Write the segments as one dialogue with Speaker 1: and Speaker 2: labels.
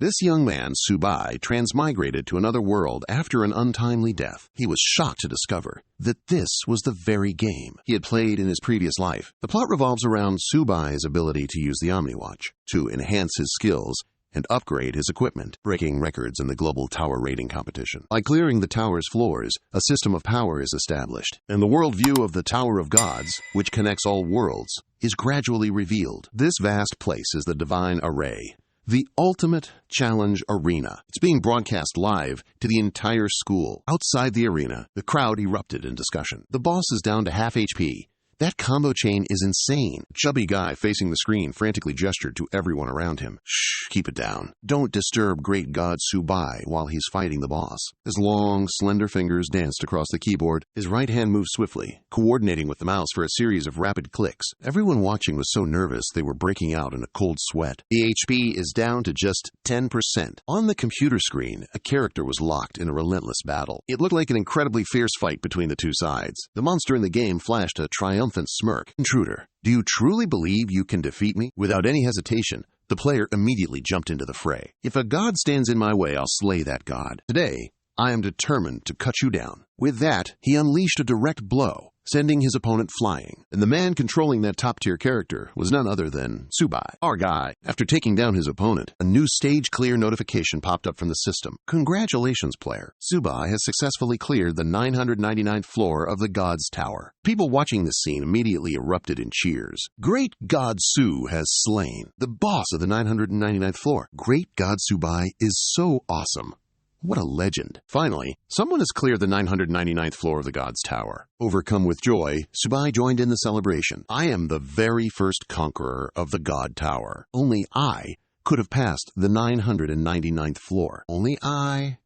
Speaker 1: This young man, Subai, transmigrated to another world after an untimely death. He was shocked to discover that this was the very game he had played in his previous life. The plot revolves around Subai's ability to use the Omniwatch to enhance his skills and upgrade his equipment, breaking records in the global tower rating competition. By clearing the tower's floors, a system of power is established, and the worldview of the Tower of Gods, which connects all worlds, is gradually revealed. This vast place is the Divine Array, the ultimate challenge arena. It's being broadcast live to the entire school. Outside the arena, the crowd erupted in discussion. The boss is down to half HP. That combo chain is insane. A chubby guy facing the screen frantically gestured to everyone around him. Shh, keep it down. Don't disturb great god Subai while he's fighting the boss. His long, slender fingers danced across the keyboard. His right hand moved swiftly, coordinating with the mouse for a series of rapid clicks. Everyone watching was so nervous they were breaking out in a cold sweat. The HP is down to just 10%. On the computer screen, a character was locked in a relentless battle. It looked like an incredibly fierce fight between the two sides. The monster in the game flashed a triumphant smirk. Intruder, do you truly believe you can defeat me? Without any hesitation, the player immediately jumped into the fray. If a god stands in my way, I'll slay that god. Today, I am determined to cut you down. With that, he unleashed a direct blow, sending his opponent flying. And the man controlling that top-tier character was none other than Subai, our guy. After taking down his opponent, a new stage clear notification popped up from the system. Congratulations, player. Subai has successfully cleared the 999th floor of the God's Tower. People watching this scene immediately erupted in cheers. Great God Su has slain the boss of the 999th floor. Great God Subai is so awesome. What a legend. Finally, someone has cleared the 999th floor of the God's Tower. Overcome with joy, Subai joined in the celebration. I am the very first conqueror of the God Tower. Only I could have passed the 999th floor. Only I...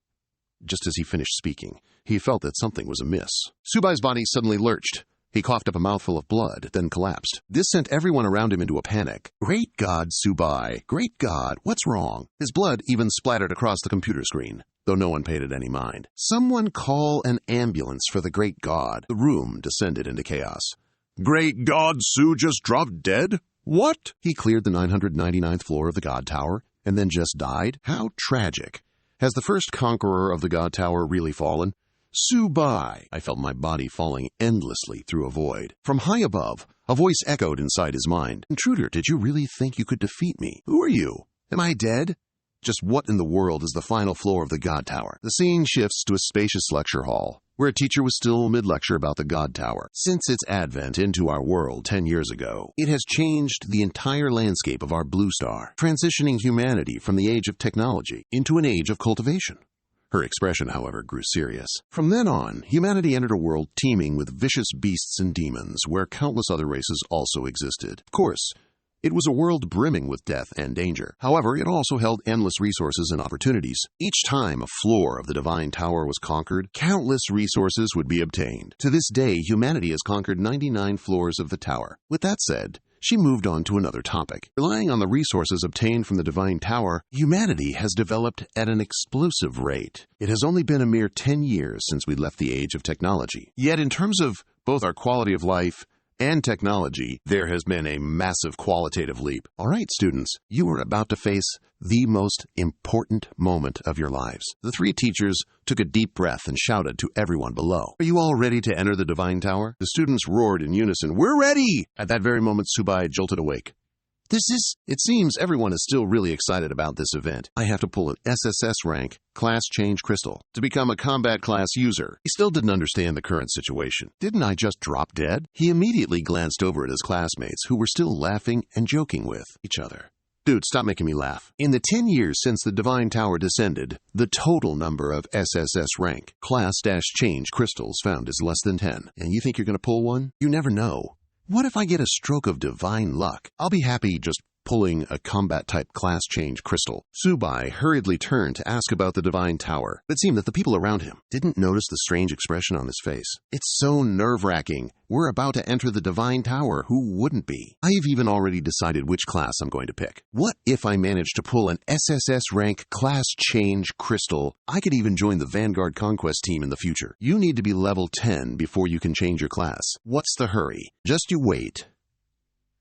Speaker 1: Just as he finished speaking, he felt that something was amiss. Subai's body suddenly lurched. He coughed up a mouthful of blood, then collapsed. This sent everyone around him into a panic. Great God, Subai! Great God, what's wrong? His blood even splattered across the computer screen, though no one paid it any mind. Someone call an ambulance for the great god. The room descended into chaos. Great God Su just dropped dead? What? He cleared the 999th floor of the God Tower and then just died? How tragic. Has the first conqueror of the God Tower really fallen? Subai! I felt my body falling endlessly through a void. From high above, a voice echoed inside his mind. Intruder, did you really think you could defeat me? Who are you? Am I dead? Just what in the world is the final floor of the God Tower? The scene shifts to a spacious lecture hall, where a teacher was still mid-lecture about the God Tower. Since its advent into our world 10 years ago, it has changed the entire landscape of our blue star, transitioning humanity from the age of technology into an age of cultivation. Her expression, however, grew serious. From then on, humanity entered a world teeming with vicious beasts and demons, where countless other races also existed. Of course, it was a world brimming with death and danger. However, it also held endless resources and opportunities. Each time a floor of the Divine Tower was conquered, countless resources would be obtained. To this day, humanity has conquered 99 floors of the tower. With that said, she moved on to another topic. Relying on the resources obtained from the Divine Tower, humanity has developed at an explosive rate. It has only been a mere 10 years since we left the age of technology. Yet in terms of both our quality of life and technology, there has been a massive qualitative leap. All right, students, you are about to face the most important moment of your lives. The three teachers took a deep breath and shouted to everyone below. Are you all ready to enter the Divine Tower? The students roared in unison, "We're ready!" At that very moment, Subai jolted awake. It seems everyone is still really excited about this event. I have to pull an SSS-rank class change crystal to become a combat class user. He still didn't understand the current situation. Didn't I just drop dead? He immediately glanced over at his classmates, who were still laughing and joking with each other. Dude, stop making me laugh. In the 10 years since the Divine Tower descended, the total number of SSS-rank class-change crystals found is less than 10. And you think you're going to pull one? You never know. What if I get a stroke of divine luck? I'll be happy just pulling a combat-type class change crystal. Subai hurriedly turned to ask about the Divine Tower. It seemed that the people around him didn't notice the strange expression on his face. It's so nerve-wracking. We're about to enter the Divine Tower. Who wouldn't be? I've even already decided which class I'm going to pick. What if I manage to pull an SSS-rank class change crystal? I could even join the Vanguard Conquest team in the future. You need to be level 10 before you can change your class. What's the hurry? Just you wait.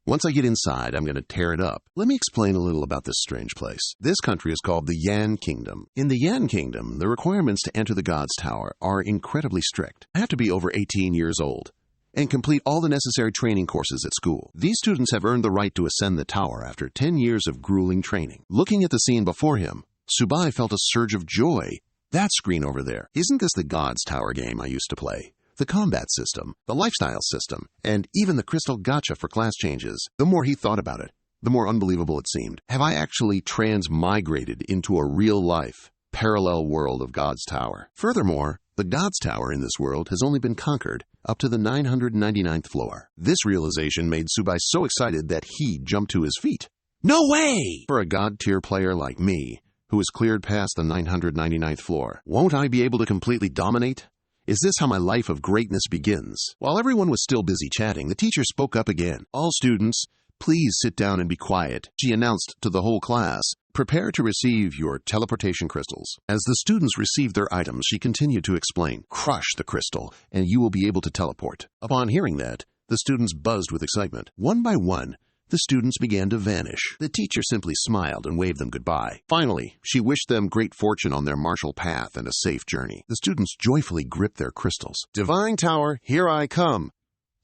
Speaker 1: Once I get inside, I'm going to tear it up. Let me explain a little about this strange place. This country is called the Yan Kingdom. In the Yan Kingdom, the requirements to enter the God's Tower are incredibly strict. I have to be over 18 years old and complete all the necessary training courses at school. These students have earned the right to ascend the tower after 10 years of grueling training. Looking at the scene before him, Tsubai felt a surge of joy. That screen over there, isn't this the God's Tower game I used to play? The combat system, the lifestyle system, and even the crystal gacha for class changes. The more he thought about it, the more unbelievable it seemed. Have I actually transmigrated into a real-life, parallel world of God's Tower? Furthermore, the God's Tower in this world has only been conquered up to the 999th floor. This realization made Tsubai so excited that he jumped to his feet. No way! For a God-tier player like me, who has cleared past the 999th floor, won't I be able to completely dominate? Is this how my life of greatness begins? While everyone was still busy chatting, the teacher spoke up again. All students, please sit down and be quiet. She announced to the whole class, prepare to receive your teleportation crystals. As the students received their items, she continued to explain, crush the crystal, and you will be able to teleport. Upon hearing that, the students buzzed with excitement. One by one, the students began to vanish. The teacher simply smiled and waved them goodbye. Finally, she wished them great fortune on their martial path and a safe journey. The students joyfully gripped their crystals. Divine Tower, here I come.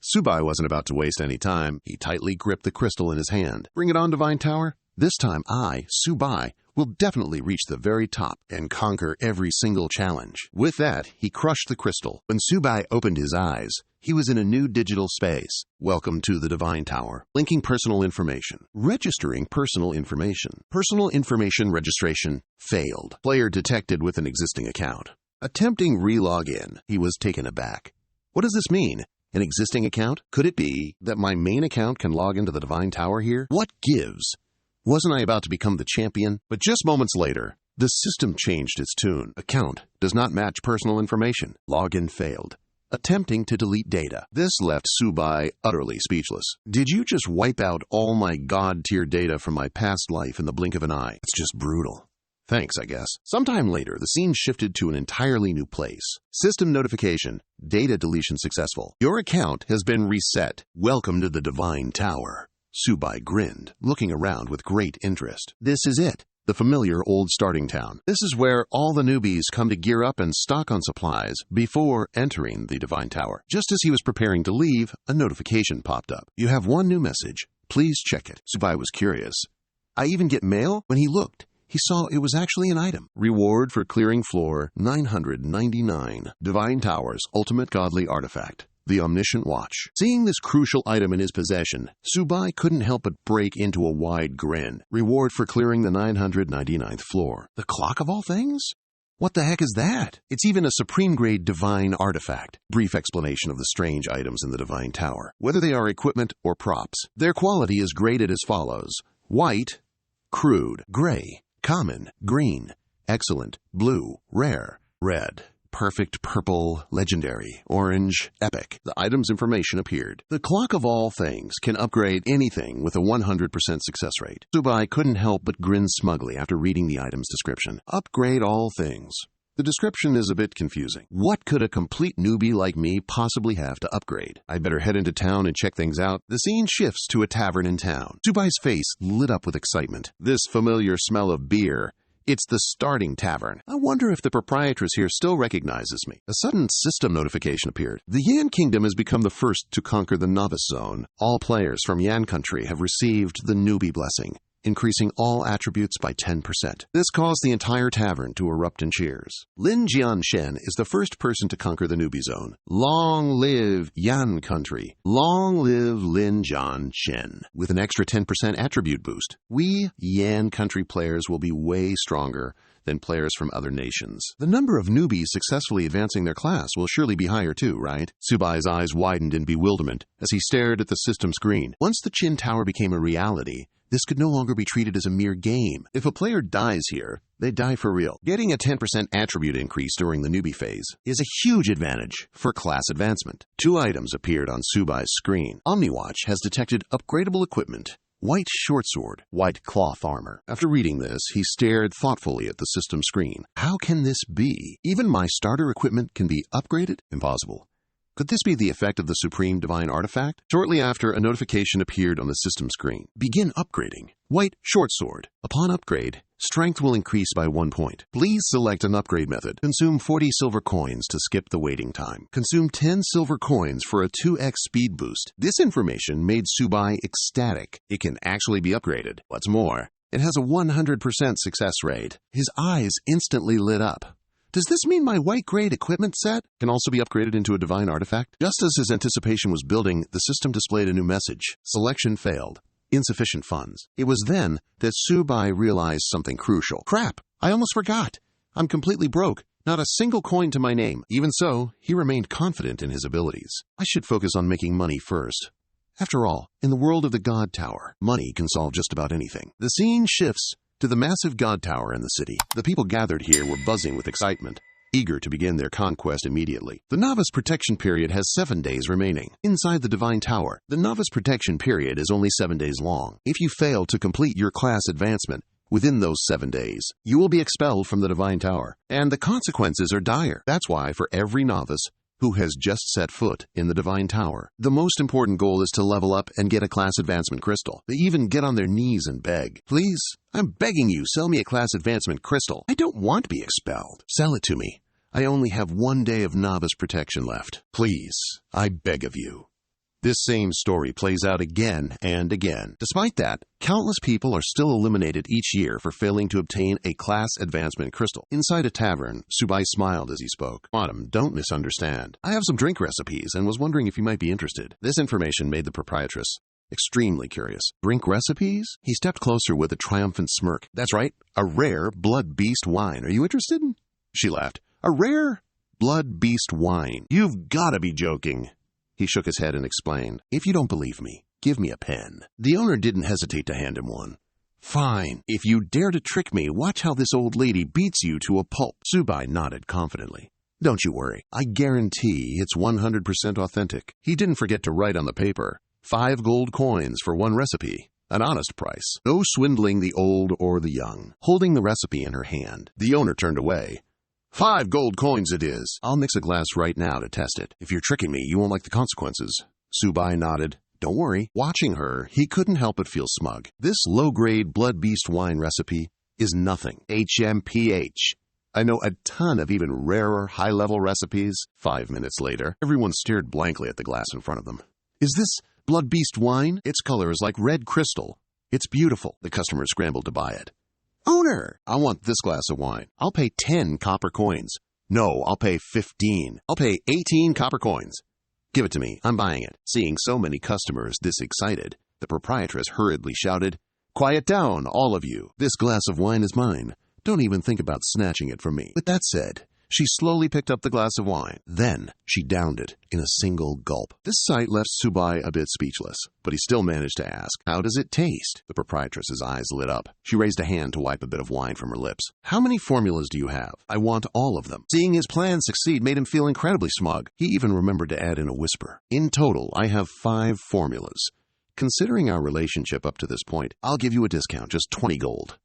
Speaker 1: Tsubai wasn't about to waste any time. He tightly gripped the crystal in his hand. Bring it on, Divine Tower. This time I, Tsubai, will definitely reach the very top and conquer every single challenge. With that, he crushed the crystal. When Tsubai opened his eyes, he was in a new digital space. Welcome to the Divine Tower. Linking personal information. Registering personal information. Personal information registration failed. Player detected with an existing account. Attempting re-log in, he was taken aback. What does this mean? An existing account? Could it be that my main account can log into the Divine Tower here? What gives? Wasn't I about to become the champion? But just moments later, the system changed its tune. Account does not match personal information. Login failed. Attempting to delete data. This left Tsubai utterly speechless. Did you just wipe out all my God-tier data from my past life in the blink of an eye? It's just brutal. Thanks, I guess. Sometime later, the scene shifted to an entirely new place. System notification. Data deletion successful. Your account has been reset. Welcome to the Divine Tower. Tsubai grinned, looking around with great interest. This is it. The familiar old starting town. This is where all the newbies come to gear up and stock on supplies before entering the Divine Tower. Just as he was preparing to leave, a notification popped up. You have one new message. Please check it. Tsubai was curious. I even get mail? When he looked, he saw it was actually an item. Reward for clearing floor 999. Divine Tower's ultimate godly artifact. The Omniscient Watch. Seeing this crucial item in his possession, Tsubai couldn't help but break into a wide grin. Reward for clearing the 999th floor. The clock of all things? What the heck is that? It's even a supreme-grade divine artifact. Brief explanation of the strange items in the Divine Tower. Whether they are equipment or props, their quality is graded as follows. White, crude, gray, common, green, excellent, blue, rare, red. Perfect, purple, legendary, orange, epic. The item's information appeared. The clock of all things can upgrade anything with a 100% success rate. Tsubai couldn't help but grin smugly after reading the item's description. Upgrade all things. The description is a bit confusing. What could a complete newbie like me possibly have to upgrade? I'd better head into town and check things out. The scene shifts to a tavern in town. Tsubai's face lit up with excitement. This familiar smell of beer. It's the starting tavern. I wonder if the proprietress here still recognizes me. A sudden system notification appeared. The Yan Kingdom has become the first to conquer the Novice Zone. All players from Yan Country have received the Newbie Blessing, increasing all attributes by 10%. This caused the entire tavern to erupt in cheers. Lin Jianshen is the first person to conquer the Newbie Zone. Long live Yan Country. Long live Lin Jianshen. With an extra 10% attribute boost, we Yan Country players will be way stronger than players from other nations. The number of newbies successfully advancing their class will surely be higher too, right? Tsubai's eyes widened in bewilderment as he stared at the system screen. Once the Qin Tower became a reality, this could no longer be treated as a mere game. If a player dies here, they die for real. Getting a 10% attribute increase during the newbie phase is a huge advantage for class advancement. 2 items appeared on Tsubai's screen. OmniWatch has detected upgradable equipment. White short sword, white cloth armor. After reading this, he stared thoughtfully at the system screen. How can this be? Even my starter equipment can be upgraded? Impossible. Could this be the effect of the Supreme Divine Artifact? Shortly after, a notification appeared on the system screen. Begin upgrading. White Short Sword. Upon upgrade, strength will increase by 1 point. Please select an upgrade method. Consume 40 silver coins to skip the waiting time. Consume 10 silver coins for a 2x speed boost. This information made Subai ecstatic. It can actually be upgraded. What's more, it has a 100% success rate. His eyes instantly lit up. Does this mean my white-grade equipment set can also be upgraded into a divine artifact? Just as his anticipation was building, the system displayed a new message. Selection failed. Insufficient funds. It was then that Subai realized something crucial. Crap! I almost forgot. I'm completely broke. Not a single coin to my name. Even so, he remained confident in his abilities. I should focus on making money first. After all, in the world of the God Tower, money can solve just about anything. The scene shifts to the massive God Tower in the city. The people gathered here were buzzing with excitement, eager to begin their conquest immediately. The novice protection period has 7 days remaining. Inside the Divine Tower, the novice protection period is only 7 days long. If you fail to complete your class advancement within those 7 days, you will be expelled from the Divine Tower, and the consequences are dire. That's why for every novice who has just set foot in the Divine Tower, the most important goal is to level up and get a class advancement crystal. They even get on their knees and beg. Please, I'm begging you, sell me a class advancement crystal. I don't want to be expelled. Sell it to me. I only have 1 day of novice protection left. Please, I beg of you. This same story plays out again and again. Despite that, countless people are still eliminated each year for failing to obtain a class advancement crystal. Inside a tavern, Subai smiled as he spoke. Autumn, don't misunderstand. I have some drink recipes and was wondering if you might be interested. This information made the proprietress extremely curious. Drink recipes? He stepped closer with a triumphant smirk. That's right, a rare Blood Beast wine. Are you interested? She laughed. A rare Blood Beast wine? You've got to be joking. He shook his head and explained, if you don't believe me, give me a pen. The owner didn't hesitate to hand him one. Fine. If you dare to trick me, watch how this old lady beats you to a pulp. Subai nodded confidently. Don't you worry. I guarantee it's 100% authentic. He didn't forget to write on the paper, 5 gold coins for 1 recipe. An honest price. No swindling the old or the young. Holding the recipe in her hand, the owner turned away. 5 gold coins it is. I'll mix a glass right now to test it. If you're tricking me, you won't like the consequences. Subai nodded. Don't worry. Watching her, he couldn't help but feel smug. This low-grade Blood Beast wine recipe is nothing. HMPH. I know a ton of even rarer, high-level recipes. 5 minutes later, everyone stared blankly at the glass in front of them. Is this Blood Beast wine? Its color is like red crystal. It's beautiful. The customer scrambled to buy it. Owner, I want this glass of wine. I'll pay 10 copper coins. No, I'll pay 15. I'll pay 18 copper coins. Give it to me. I'm buying it. Seeing so many customers this excited, the proprietress hurriedly shouted, Quiet down, all of you. This glass of wine is mine. Don't even think about snatching it from me. With that said, she slowly picked up the glass of wine. Then she downed it in a single gulp. This sight left Subai a bit speechless, but he still managed to ask, How does it taste? The proprietress's eyes lit up. She raised a hand to wipe a bit of wine from her lips. How many formulas do you have? I want all of them. Seeing his plan succeed made him feel incredibly smug. He even remembered to add in a whisper, In total, I have 5 formulas. Considering our relationship up to this point, I'll give you a discount, just 20 gold.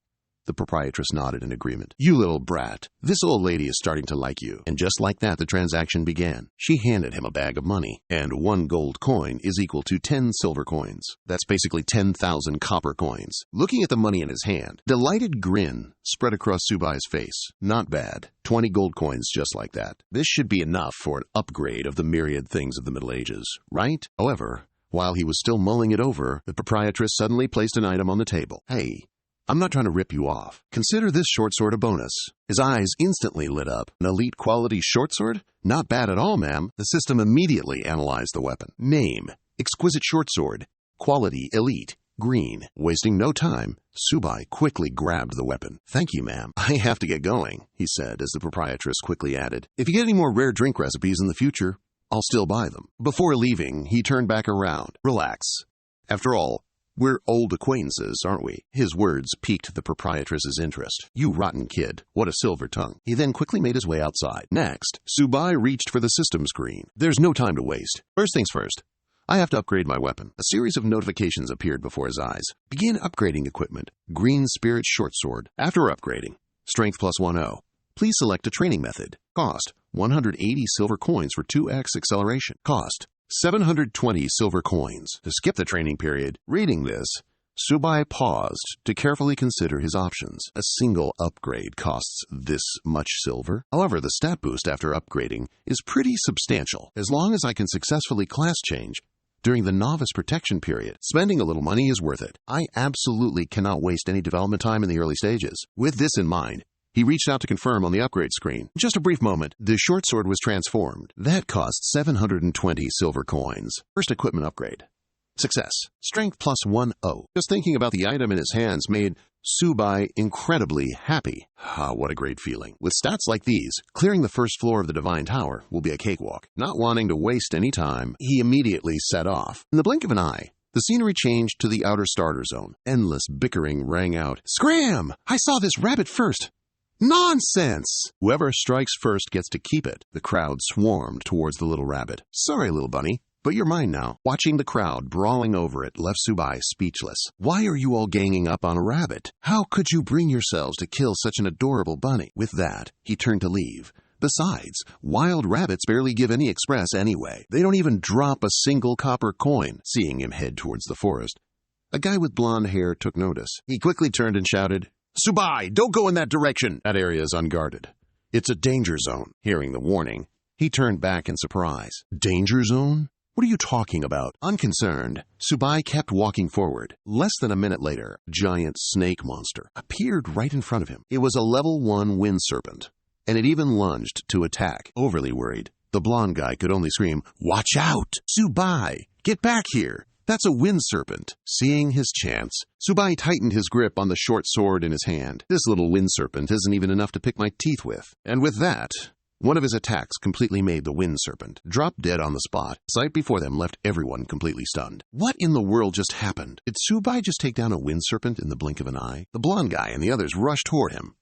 Speaker 1: The proprietress nodded in agreement. You little brat. This old lady is starting to like you. And just like that, the transaction began. She handed him a bag of money, and 1 gold coin is equal to 10 silver coins. That's basically 10,000 copper coins. Looking at the money in his hand, a delighted grin spread across Subai's face. Not bad. 20 gold coins just like that. This should be enough for an upgrade of the myriad things of the Middle Ages, right? However, while he was still mulling it over, the proprietress suddenly placed an item on the table. Hey, I'm not trying to rip you off. Consider this short sword a bonus. His eyes instantly lit up. An elite quality short sword? Not bad at all, ma'am. The system immediately analyzed the weapon. Name, exquisite short sword. Quality, elite, green. Wasting no time, Subai quickly grabbed the weapon. Thank you, ma'am. I have to get going, he said as the proprietress quickly added. If you get any more rare drink recipes in the future, I'll still buy them. Before leaving, he turned back around. Relax. After all, we're old acquaintances, aren't we? His words piqued the proprietress's interest. You rotten kid. What a silver tongue. He then quickly made his way outside. Next, Subai reached for the system screen. There's no time to waste. First things first. I have to upgrade my weapon. A series of notifications appeared before his eyes. Begin upgrading equipment. Green Spirit Short Sword. After upgrading, Strength +10. Please select a training method. Cost, 180 silver coins for 2x acceleration. Cost, 720 silver coins. To skip the training period, reading this, Tsubai paused to carefully consider his options. A single upgrade costs this much silver. However, the stat boost after upgrading is pretty substantial. As long as I can successfully class change during the novice protection period, spending a little money is worth it. I absolutely cannot waste any development time in the early stages. With this in mind, he reached out to confirm on the upgrade screen. In just a brief moment, the short sword was transformed. That cost 720 silver coins. First equipment upgrade. Success. Strength plus 10. Just thinking about the item in his hands made Tsubai incredibly happy. Ah, what a great feeling. With stats like these, clearing the first floor of the Divine Tower will be a cakewalk. Not wanting to waste any time, he immediately set off. In the blink of an eye, the scenery changed to the outer starter zone. Endless bickering rang out. Scram! I saw this rabbit first! Nonsense! Whoever strikes first gets to keep it. The crowd swarmed towards the little rabbit. Sorry, little bunny, but you're mine now. Watching the crowd brawling over it left Tsubai speechless. Why are you all ganging up on a rabbit? How could you bring yourselves to kill such an adorable bunny? With that, he turned to leave. Besides, wild rabbits barely give any express anyway. They don't even drop a single copper coin. Seeing him head towards the forest, a guy with blonde hair took notice. He quickly turned and shouted, Tsubai, don't go in that direction! That area is unguarded. It's a danger zone. Hearing the warning, he turned back in surprise. Danger zone? What are you talking about? Unconcerned, Tsubai kept walking forward. Less than a minute later, a giant snake monster appeared right in front of him. It was a level 1 wind serpent, and it even lunged to attack. Overly worried, the blonde guy could only scream, Watch out! Tsubai, get back here! That's a wind serpent. Seeing his chance, Tsubai tightened his grip on the short sword in his hand. This little wind serpent isn't even enough to pick my teeth with. And with that, one of his attacks completely made the wind serpent drop dead on the spot. The sight before them left everyone completely stunned. What in the world just happened? Did Tsubai just take down a wind serpent in the blink of an eye? The blonde guy and the others rushed toward him.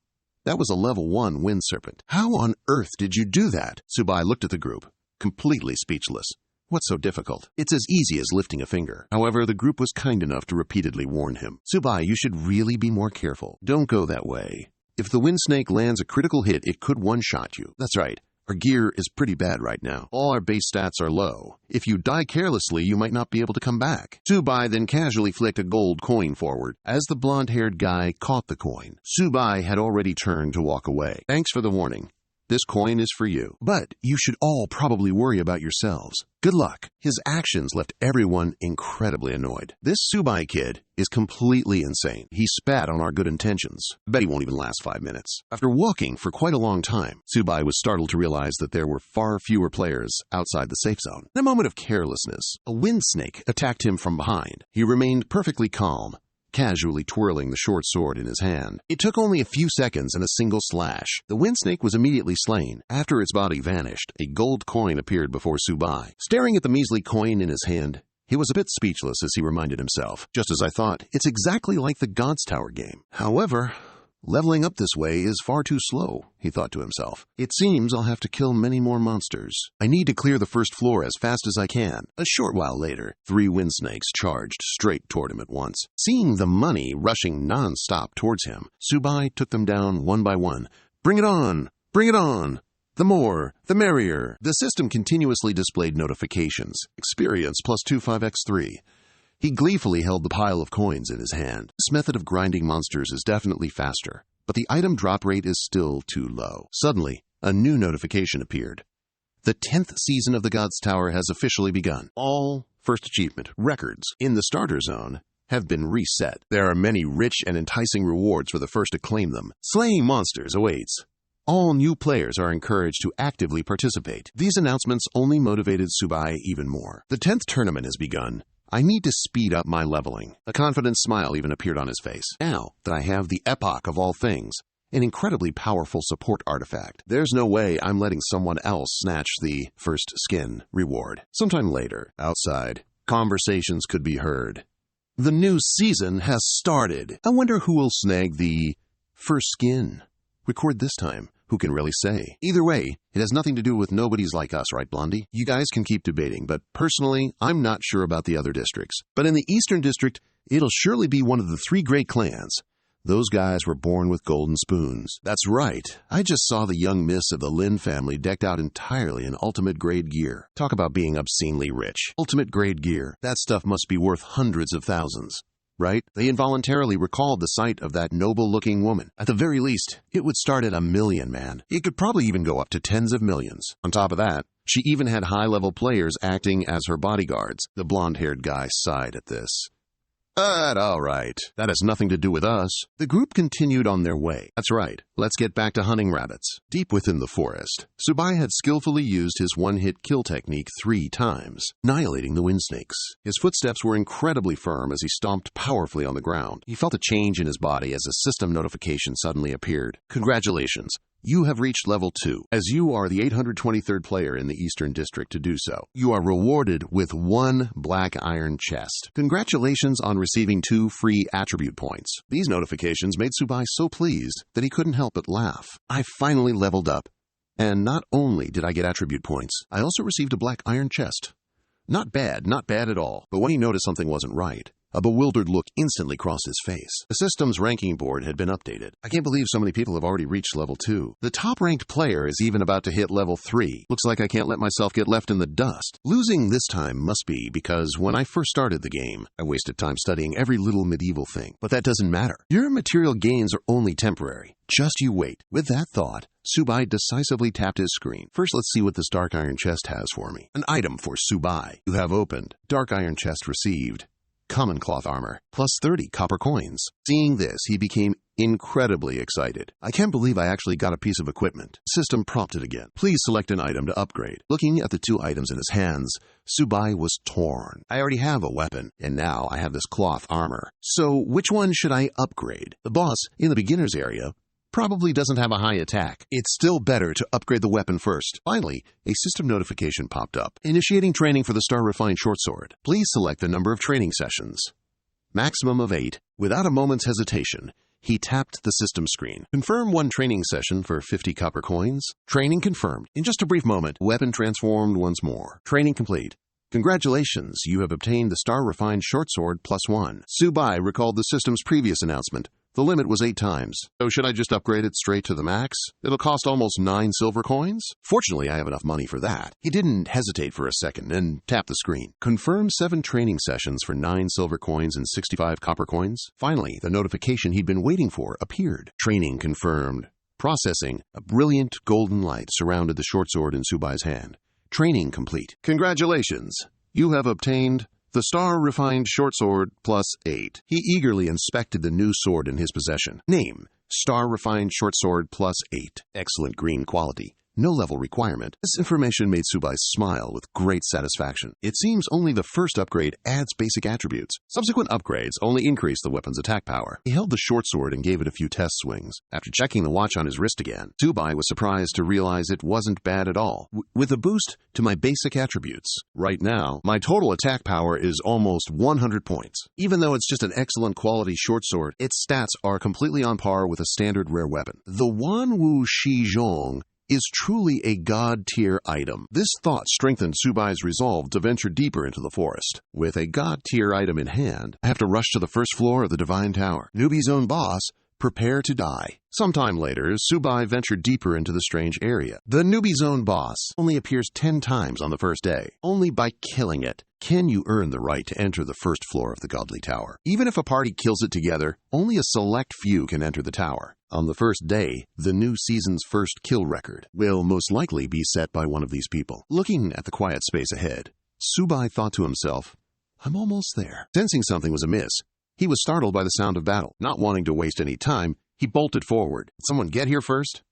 Speaker 1: That was a level 1 wind serpent. How on earth did you do that? Tsubai looked at the group, completely speechless. What's so difficult? It's as easy as lifting a finger. However, the group was kind enough to repeatedly warn him. Tsubai, you should really be more careful. Don't go that way. If the wind snake lands a critical hit, it could one-shot you. That's right. Our gear is pretty bad right now. All our base stats are low. If you die carelessly, you might not be able to come back. Tsubai then casually flicked a gold coin forward. As the blonde-haired guy caught the coin, Tsubai had already turned to walk away. Thanks for the warning. This coin is for you. But you should all probably worry about yourselves. Good luck. His actions left everyone incredibly annoyed. This Tsubai kid is completely insane. He spat on our good intentions. Bet he won't even last 5 minutes. After walking for quite a long time, Tsubai was startled to realize that there were far fewer players outside the safe zone. In a moment of carelessness, a wind snake attacked him from behind. He remained perfectly calm, casually twirling the short sword in his hand. It took only a few seconds and a single slash. The wind snake was immediately slain. After its body vanished, a gold coin appeared before Tsubai. Staring at the measly coin in his hand, he was a bit speechless as he reminded himself. Just as I thought, it's exactly like the God's Tower game. However, leveling up this way is far too slow, he thought to himself. It seems I'll have to kill many more monsters. I need to clear the first floor as fast as I can. A short while later, 3 wind snakes charged straight toward him at once. Seeing the money rushing non-stop towards him, Tsubai took them down one by one. Bring it on! Bring it on! The more, the merrier. The system continuously displayed notifications. Experience plus 25x3. He gleefully held the pile of coins in his hand. This method of grinding monsters is definitely faster, but the item drop rate is still too low. Suddenly, a new notification appeared. The 10th season of the God's Tower has officially begun. All first achievement records in the starter zone have been reset. There are many rich and enticing rewards for the first to claim them. Slaying monsters awaits. All new players are encouraged to actively participate. These announcements only motivated Tsubai even more. The 10th tournament has begun. I need to speed up my leveling. A confident smile even appeared on his face. Now that I have the Epoch of all things, an incredibly powerful support artifact, there's no way I'm letting someone else snatch the first skin reward. Sometime later, outside, conversations could be heard. The new season has started. I wonder who will snag the first skin. Record this time. Who can really say? Either way, it has nothing to do with nobodies like us, right, Blondie? You guys can keep debating, but personally, I'm not sure about the other districts. But in the Eastern District, it'll surely be one of the 3 great clans. Those guys were born with golden spoons. That's right. I just saw the young miss of the Lin family decked out entirely in ultimate grade gear. Talk about being obscenely rich. Ultimate grade gear. That stuff must be worth hundreds of thousands. Right? They involuntarily recalled the sight of that noble-looking woman. At the very least, it would start at $1 million, man. It could probably even go up to tens of millions. On top of that, she even had high-level players acting as her bodyguards. The blonde-haired guy sighed at this. All right. That has nothing to do with us. The group continued on their way. That's right. Let's get back to hunting rabbits. Deep within the forest, Tsubai had skillfully used his one-hit kill technique 3 times, annihilating the wind snakes. His footsteps were incredibly firm as he stomped powerfully on the ground. He felt a change in his body as a system notification suddenly appeared. Congratulations. You have reached level 2, as you are the 823rd player in the Eastern District to do so. You are rewarded with 1 black iron chest. Congratulations on receiving 2 free attribute points. These notifications made Tsubai so pleased that he couldn't help but laugh. I finally leveled up. And not only did I get attribute points, I also received a black iron chest. Not bad at all. But when he noticed something wasn't right, a bewildered look instantly crossed his face. The system's ranking board had been updated. I can't believe so many people have already reached level 2. The top-ranked player is even about to hit level 3. Looks like I can't let myself get left in the dust. Losing this time must be because when I first started the game, I wasted time studying every little medieval thing. But that doesn't matter. Your material gains are only temporary. Just you wait. With that thought, Tsubai decisively tapped his screen. First, let's see what this dark iron chest has for me. An item for Tsubai. You have opened. Dark iron chest received. Common cloth armor, plus 30 copper coins. Seeing this, he became incredibly excited. I can't believe I actually got a piece of equipment. System prompted again. Please select an item to upgrade. Looking at the 2 items in his hands, Tsubai was torn. I already have a weapon, and now I have this cloth armor. So which one should I upgrade? The boss, in the beginner's area, probably doesn't have a high attack. It's still better to upgrade the weapon first. Finally, a system notification popped up. Initiating training for the Star-Refined Short Sword. Please select the number of training sessions. Maximum of 8. Without a moment's hesitation, he tapped the system screen. Confirm 1 training session for 50 copper coins. Training confirmed. In just a brief moment, weapon transformed once more. Training complete. Congratulations, you have obtained the Star-Refined Short Sword +1. Tsubai recalled the system's previous announcement. The limit was 8 times. So should I just upgrade it straight to the max? It'll cost almost 9 silver coins? Fortunately, I have enough money for that. He didn't hesitate for a second and tapped the screen. Confirm 7 training sessions for 9 silver coins and 65 copper coins. Finally, the notification he'd been waiting for appeared. Training confirmed. Processing. A brilliant golden light surrounded the short sword in Tsubai's hand. Training complete. Congratulations. You have obtained the Star-Refined Short Sword +8. He eagerly inspected the new sword in his possession. Name: Star-Refined Short Sword +8. Excellent green quality. No level requirement. This information made Tsubai smile with great satisfaction. It seems only the first upgrade adds basic attributes. Subsequent upgrades only increase the weapon's attack power. He held the short sword and gave it a few test swings. After checking the watch on his wrist again, Tsubai was surprised to realize it wasn't bad at all. With a boost to my basic attributes, right now, my total attack power is almost 100 points. Even though it's just an excellent quality short sword, its stats are completely on par with a standard rare weapon. The Wanwu Shizhong is truly a god-tier item. This thought strengthened Tsubai's resolve to venture deeper into the forest. With a god-tier item in hand, I have to rush to the first floor of the Divine Tower. Newbie's own boss, prepare to die. Sometime later, Tsubai ventured deeper into the strange area. The Newbie's own boss only appears 10 times on the first day. Only by killing it can you earn the right to enter the first floor of the Godly Tower. Even if a party kills it together, only a select few can enter the tower. On the first day, the new season's first kill record will most likely be set by one of these people. Looking at the quiet space ahead, Tsubai thought to himself, I'm almost there. Sensing something was amiss, he was startled by the sound of battle. Not wanting to waste any time, he bolted forward. Did someone get here first?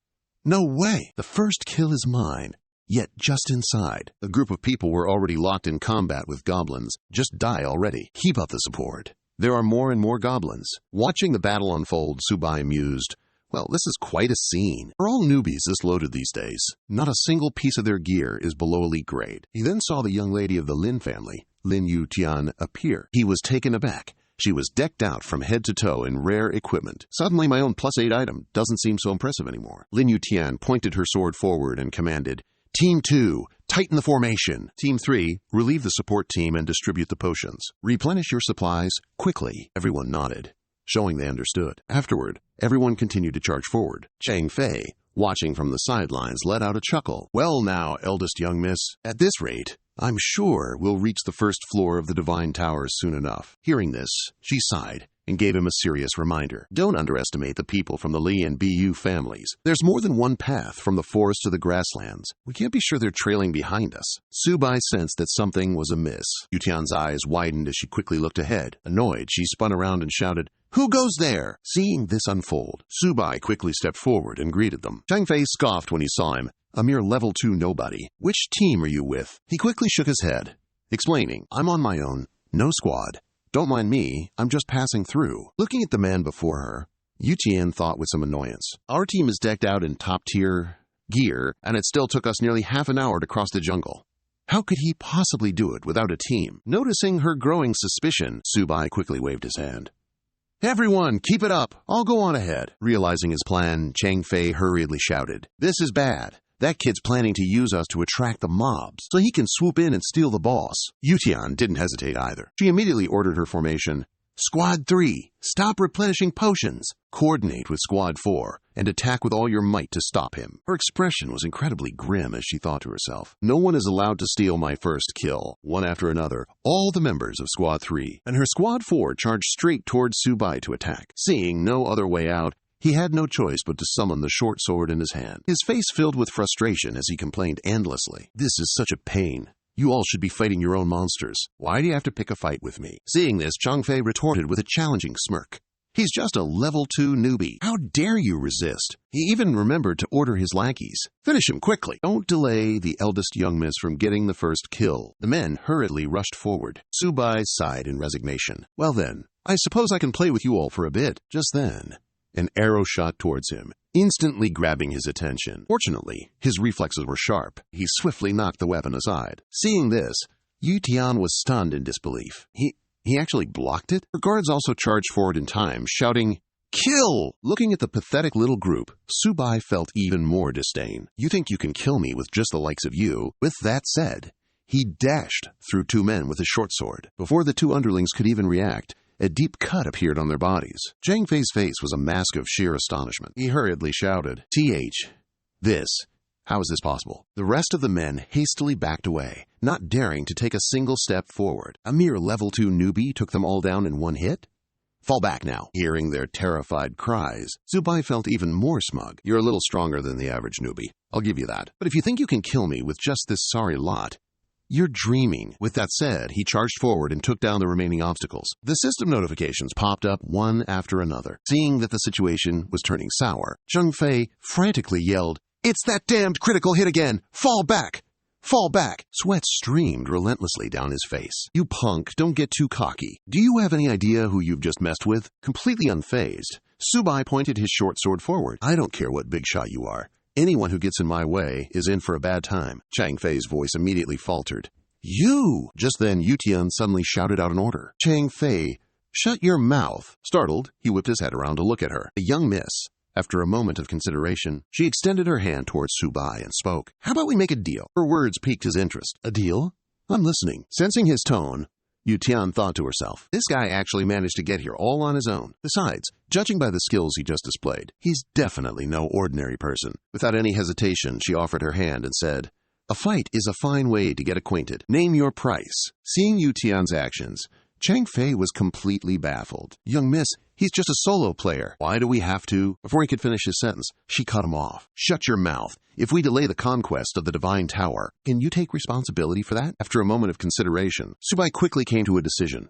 Speaker 1: No way! The first kill is mine. Yet just inside, a group of people were already locked in combat with goblins. Just die already. Keep up the support. There are more and more goblins. Watching the battle unfold, Tsubai mused, well, this is quite a scene. Are all newbies this loaded these days? Not a single piece of their gear is below elite grade. He then saw the young lady of the Lin family, Lin Yu Tian, appear. He was taken aback. She was decked out from head to toe in rare equipment. Suddenly, my own +8 item doesn't seem so impressive anymore. Lin Yu Tian pointed her sword forward and commanded, Team 2, tighten the formation. Team 3, relieve the support team and distribute the potions. Replenish your supplies quickly. Everyone nodded. showing they understood. Afterward, everyone continued to charge forward. Chang Fei, watching from the sidelines, let out a chuckle. Well now, eldest young miss, at this rate, I'm sure we'll reach the first floor of the Divine Towers soon enough. Hearing this, she sighed and gave him a serious reminder. Don't underestimate the people from the Li and Bu families. There's more than one path from the forest to the grasslands. We can't be sure they're trailing behind us. Subai sensed that something was amiss. Yutian's eyes widened as she quickly looked ahead. Annoyed, she spun around and shouted, "Who goes there?" Seeing this unfold, Subai quickly stepped forward and greeted them. Chang Fei scoffed when he saw him, a mere level 2 nobody. "Which team are you with?" He quickly shook his head, explaining, "I'm on my own. No squad. Don't mind me, I'm just passing through." Looking at the man before her, Yutian thought with some annoyance, "Our team is decked out in top-tier gear, and it still took us nearly half an hour to cross the jungle. How could he possibly do it without a team?" Noticing her growing suspicion, Subai quickly waved his hand. "Everyone, keep it up. I'll go on ahead." Realizing his plan, Chang Fei hurriedly shouted, "This is bad. That kid's planning to use us to attract the mobs, so he can swoop in and steal the boss." Yutian didn't hesitate either. She immediately ordered her formation. "Squad 3, stop replenishing potions. Coordinate with Squad 4, and attack with all your might to stop him." Her expression was incredibly grim as she thought to herself, "No one is allowed to steal my first kill." One after another, all the members of Squad 3 and her Squad 4 charged straight towards Subai to attack. Seeing no other way out, he had no choice but to summon the short sword in his hand. His face filled with frustration as he complained endlessly, "This is such a pain. You all should be fighting your own monsters. Why do you have to pick a fight with me?" Seeing this, Chang Fei retorted with a challenging smirk. "He's just a level 2 newbie. How dare you resist?" He even remembered to order his lackeys, "Finish him quickly. Don't delay the eldest young miss from getting the first kill." The men hurriedly rushed forward. Subai sighed in resignation. "Well then, I suppose I can play with you all for a bit." Just then, an arrow shot towards him, instantly grabbing his attention. Fortunately, his reflexes were sharp. He swiftly knocked the weapon aside. Seeing this, Yutian was stunned in disbelief. He actually blocked it? Her guards also charged forward in time, shouting, "Kill!" Looking at the pathetic little group, Subai felt even more disdain. "You think you can kill me with just the likes of you?" With that said, he dashed through 2 men with his short sword. Before the 2 underlings could even react, a deep cut appeared on their bodies. Chang Fei's face was a mask of sheer astonishment. He hurriedly shouted, How is this possible?" The rest of the men hastily backed away, not daring to take a single step forward. A mere level 2 newbie took them all down in one hit? "Fall back now." Hearing their terrified cries, Subai felt even more smug. "You're a little stronger than the average newbie. I'll give you that. But if you think you can kill me with just this sorry lot, you're dreaming." With that said, he charged forward and took down the remaining obstacles. The system notifications popped up one after another. Seeing that the situation was turning sour, Chang Fei frantically yelled, "It's that damned critical hit again! Fall back! Fall back!" Sweat streamed relentlessly down his face. "You punk, don't get too cocky. Do you have any idea who you've just messed with?" Completely unfazed, Subai pointed his short sword forward. "I don't care what big shot you are. Anyone who gets in my way is in for a bad time." Chang Fei's voice immediately faltered. "You!" Just then, Yutian suddenly shouted out an order. "Chang Fei, shut your mouth." Startled, he whipped his head around to look at her. A young miss. After a moment of consideration, she extended her hand towards Subai and spoke. "How about we make a deal?" Her words piqued his interest. "A deal? I'm listening." Sensing his tone, Yutian thought to herself, "This guy actually managed to get here all on his own. Besides, judging by the skills he just displayed, he's definitely no ordinary person." Without any hesitation, she offered her hand and said, "A fight is a fine way to get acquainted. Name your price." Seeing Yutian's actions, Chang Fei was completely baffled. "Young miss, he's just a solo player. Why do we have to—" Before he could finish his sentence, she cut him off. "Shut your mouth. If we delay the conquest of the Divine Tower, can you take responsibility for that?" After a moment of consideration, Subai quickly came to a decision.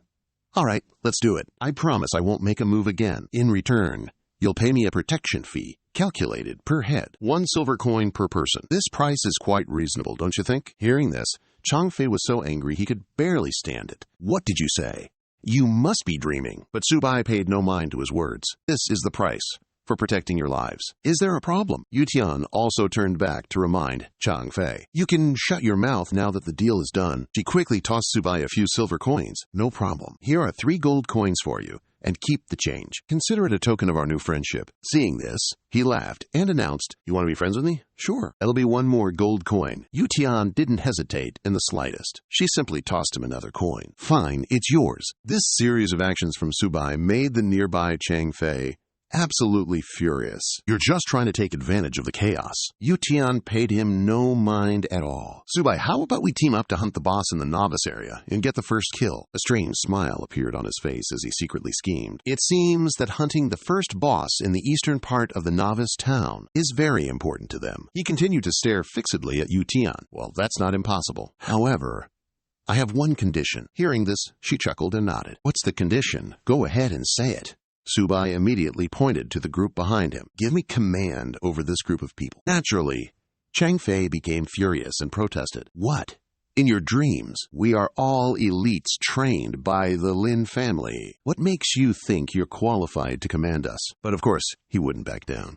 Speaker 1: "All right, let's do it. I promise I won't make a move again. In return, you'll pay me a protection fee, calculated per head, 1 silver coin per person. This price is quite reasonable, don't you think?" Hearing this, Chang Fei was so angry he could barely stand it. "What did you say? You must be dreaming." But Subai paid no mind to his words. "This is the price for protecting your lives. Is there a problem?" Yutian also turned back to remind Chang Fei. "You can shut your mouth now that the deal is done." She quickly tossed Subai a few silver coins. "No problem. Here are 3 gold coins for you, and keep the change. Consider it a token of our new friendship. Seeing this, he laughed and announced, "You want to be friends with me? Sure. It'll be one more gold coin." Yu Tian didn't hesitate in the slightest. She simply tossed him another coin. "Fine, it's yours." This series of actions from Subai made the nearby Chang Fei absolutely furious. "You're just trying to take advantage of the chaos." Yu Tian paid him no mind at all. "Subai, how about we team up to hunt the boss in the novice area and get the first kill?" A strange smile appeared on his face as he secretly schemed. It seems that hunting the first boss in the eastern part of the novice town is very important to them. He continued to stare fixedly at Yu Tian. "Well, that's not impossible. However, I have one condition." Hearing this, she chuckled and nodded. "What's the condition? Go ahead and say it." Subai immediately pointed to the group behind him. "Give me command over this group of people." Naturally, Chang Fei became furious and protested. "What? In your dreams, we are all elites trained by the Lin family. What makes you think you're qualified to command us?" But of course, he wouldn't back down.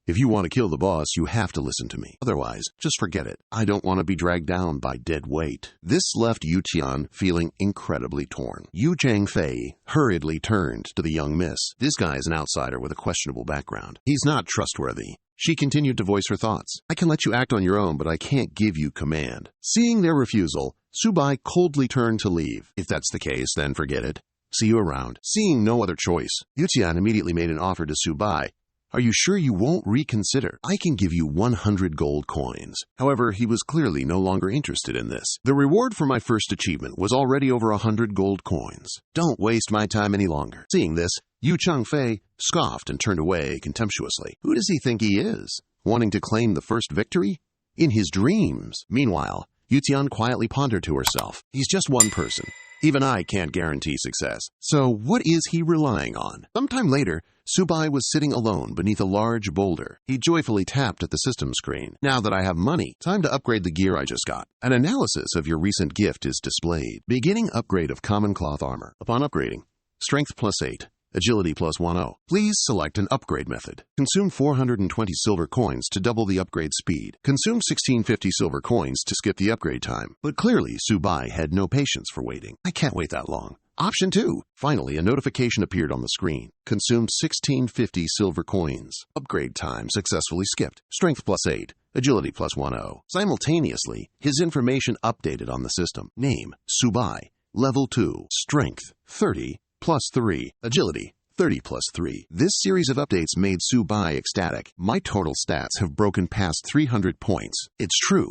Speaker 1: "If you want to kill the boss, you have to listen to me. Otherwise, just forget it. I don't want to be dragged down by dead weight." This left Yu Tian feeling incredibly torn. Yu Chang Fei hurriedly turned to the young miss. "This guy is an outsider with a questionable background. He's not trustworthy." She continued to voice her thoughts. "I can let you act on your own, but I can't give you command." Seeing their refusal, Subai coldly turned to leave. "If that's the case, then forget it. See you around." Seeing no other choice, Yu Tian immediately made an offer to Subai. "Are you sure you won't reconsider? I can give you 100 gold coins." However, he was clearly no longer interested in this. "The reward for my first achievement was already over 100 gold coins. Don't waste my time any longer." Seeing this, Yu Chang Fei scoffed and turned away contemptuously. Who does he think he is, wanting to claim the first victory? In his dreams. Meanwhile, Yu Tian quietly pondered to herself. He's just one person. Even I can't guarantee success. So what is he relying on? Sometime later, Subai was sitting alone beneath a large boulder. He joyfully tapped at the system screen. "Now that I have money, time to upgrade the gear I just got. An analysis of your recent gift is displayed. Beginning upgrade of common cloth armor. Upon upgrading, strength +8. Agility +10. Please select an upgrade method. Consume 420 silver coins to double the upgrade speed. Consume 1650 silver coins to skip the upgrade time." But clearly, Subai had no patience for waiting. "I can't wait that long." Option 2. Finally, a notification appeared on the screen. Consumed 1650 silver coins. Upgrade time successfully skipped. Strength +8. Agility +10. Simultaneously, his information updated on the system. Name, Subai. Level 2. Strength, 30. +3. Agility, 30 +3. This series of updates made Subai ecstatic. "My total stats have broken past 300 points. It's true.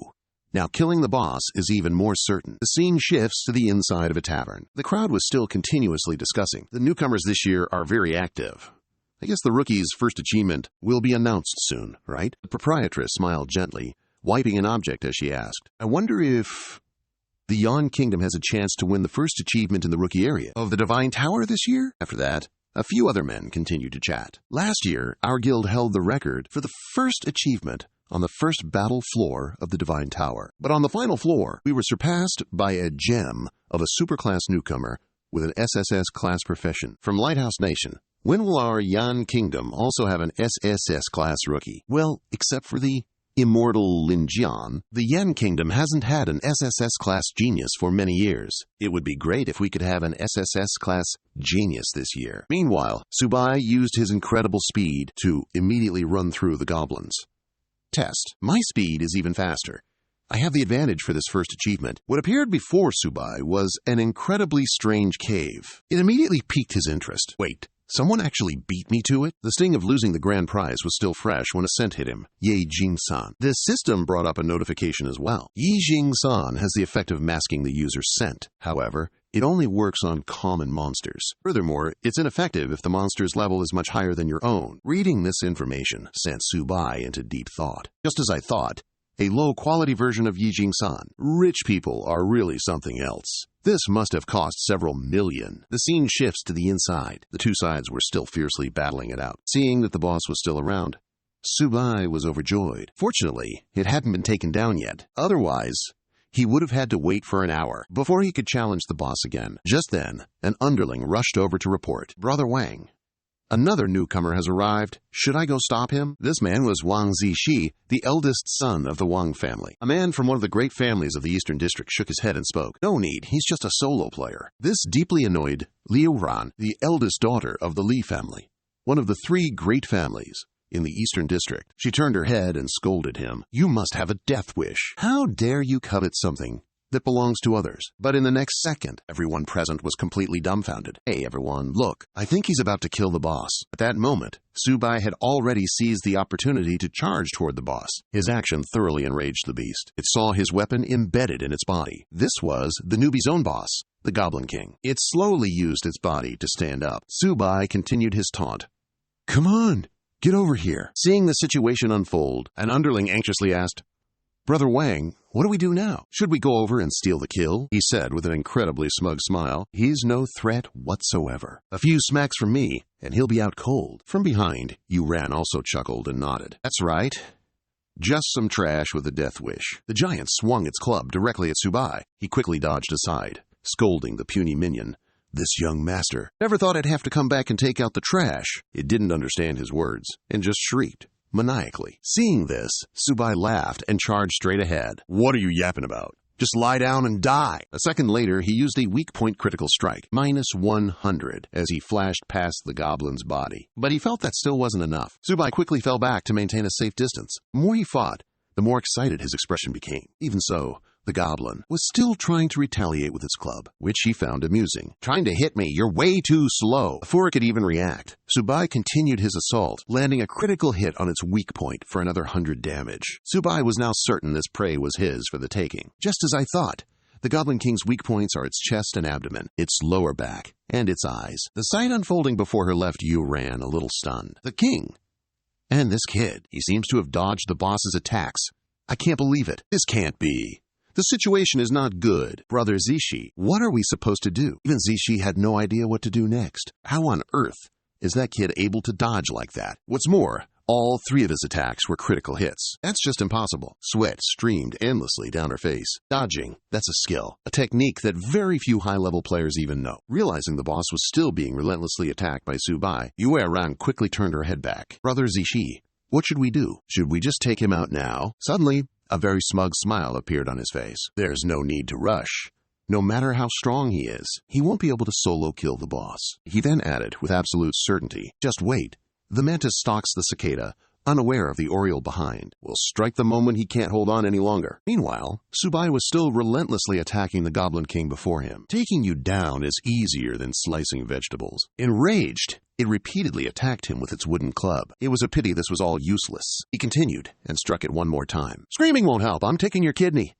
Speaker 1: Now killing the boss is even more certain." The scene shifts to the inside of a tavern. The crowd was still continuously discussing. The newcomers this year are very active. I guess the rookie's first achievement will be announced soon, right? The proprietress smiled gently, wiping an object as she asked, "I wonder if the Yan Kingdom has a chance to win the first achievement in the rookie area of the Divine Tower this year?" After that, a few other men continued to chat. "Last year, our guild held the record for the first achievement on the first battle floor of the Divine Tower. But on the final floor, we were surpassed by a gem of a superclass newcomer with an SSS class profession from Lighthouse Nation. When will our Yan Kingdom also have an SSS class rookie? Well, except for the immortal Lin Jian, the Yan Kingdom hasn't had an SSS class genius for many years. It would be great if we could have an SSS class genius this year." Meanwhile, Subai used his incredible speed to immediately run through the goblins. Test. My speed is even faster. I have the advantage for this first achievement. What appeared before Subai was an incredibly strange cave. It immediately piqued his interest. Wait. Someone actually beat me to it? The sting of losing the grand prize was still fresh when a scent hit him. Ye Jing-san. The system brought up a notification as well. Ye Jing-san has the effect of masking the user's scent. However, it only works on common monsters. Furthermore, it's ineffective if the monster's level is much higher than your own. Reading this information sent Subai into deep thought. Just as I thought, a low-quality version of Yi Jing-san. Rich people are really something else. This must have cost several million. The scene shifts to the inside. The two sides were still fiercely battling it out. Seeing that the boss was still around, Subai was overjoyed. Fortunately, it hadn't been taken down yet. Otherwise, he would have had to wait for an hour before he could challenge the boss again. Just then, an underling rushed over to report. Brother Wang, Another newcomer has arrived. Should I go stop him? This man was Wang Zixi, the eldest son of the Wang family. A man from one of the great families of the Eastern District shook his head and spoke. No need, he's just a solo player. This deeply annoyed Liu Ran, the eldest daughter of the Li family, one of the three great families in the Eastern District. She turned her head and scolded him. You must have a death wish. How dare you covet something that belongs to others? But in the next second, everyone present was completely dumbfounded. Hey everyone, look, I think he's about to kill the boss. At that moment, Subai had already seized the opportunity to charge toward the boss. His action thoroughly enraged the beast. It saw his weapon embedded in its body. This was the newbie's own boss, the Goblin King. It slowly used its body to stand up. Subai continued his taunt. Come on, get over here. Seeing the situation unfold, an underling anxiously asked, Brother Wang, what do we do now? Should we go over and steal the kill? He said with an incredibly smug smile. He's no threat whatsoever. A few smacks from me, and he'll be out cold. From behind, Yu Ran also chuckled and nodded. That's right. Just some trash with a death wish. The giant swung its club directly at Subai. He quickly dodged aside, scolding the puny minion. This young master never thought I'd have to come back and take out the trash. It didn't understand his words, and just shrieked maniacally. Seeing this, Subai laughed and charged straight ahead. What are you yapping about? Just lie down and die. A second later, he used a weak point critical strike, -100, as he flashed past the goblin's body. But he felt that still wasn't enough. Subai quickly fell back to maintain a safe distance. The more he fought, the more excited his expression became. Even so, the goblin was still trying to retaliate with its club, which he found amusing. Trying to hit me, you're way too slow. Before it could even react, Subai continued his assault, landing a critical hit on its weak point for another 100 damage. Subai was now certain this prey was his for the taking. Just as I thought. The Goblin King's weak points are its chest and abdomen, its lower back, and its eyes. The sight unfolding before her left Yu Ran a little stunned. The king? And this kid. He seems to have dodged the boss's attacks. I can't believe it. This can't be. The situation is not good. Brother Zixi, what are we supposed to do? Even Zixi had no idea what to do next. How on earth is that kid able to dodge like that? What's more, all three of his attacks were critical hits. That's just impossible. Sweat streamed endlessly down her face. Dodging, that's a skill, a technique that very few high-level players even know. Realizing the boss was still being relentlessly attacked by Subai, Yue Ran quickly turned her head back. Brother Zixi, what should we do? Should we just take him out now? Suddenly, a very smug smile appeared on his face. There's no need to rush. No matter how strong he is, he won't be able to solo kill the boss. He then added with absolute certainty, just wait. The mantis stalks the cicada, unaware of the oriole behind. Will strike the moment he can't hold on any longer. Meanwhile, Subai was still relentlessly attacking the Goblin King before him. Taking you down is easier than slicing vegetables. Enraged, it repeatedly attacked him with its wooden club. It was a pity this was all useless. He continued and struck it one more time. Screaming won't help. I'm taking your kidney.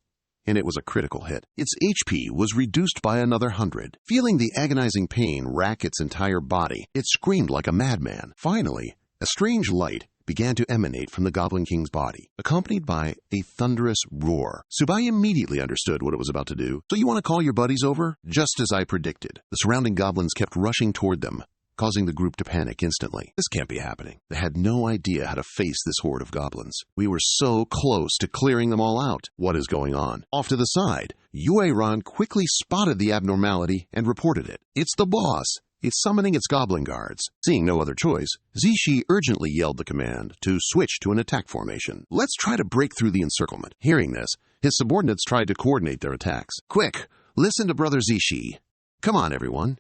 Speaker 1: And it was a critical hit. Its HP was reduced by another 100. Feeling the agonizing pain rack its entire body, it screamed like a madman. Finally, a strange light began to emanate from the Goblin King's body, accompanied by a thunderous roar. Subai immediately understood what it was about to do. So you want to call your buddies over? Just as I predicted. The surrounding goblins kept rushing toward them, causing the group to panic instantly. This can't be happening. They had no idea how to face this horde of goblins. We were so close to clearing them all out. What is going on? Off to the side, Yue Ran quickly spotted the abnormality and reported it. It's the boss. It's summoning its goblin guards. Seeing no other choice, Zixi urgently yelled the command to switch to an attack formation. Let's try to break through the encirclement. Hearing this, his subordinates tried to coordinate their attacks. Quick, listen to Brother Zixi. Come on, everyone.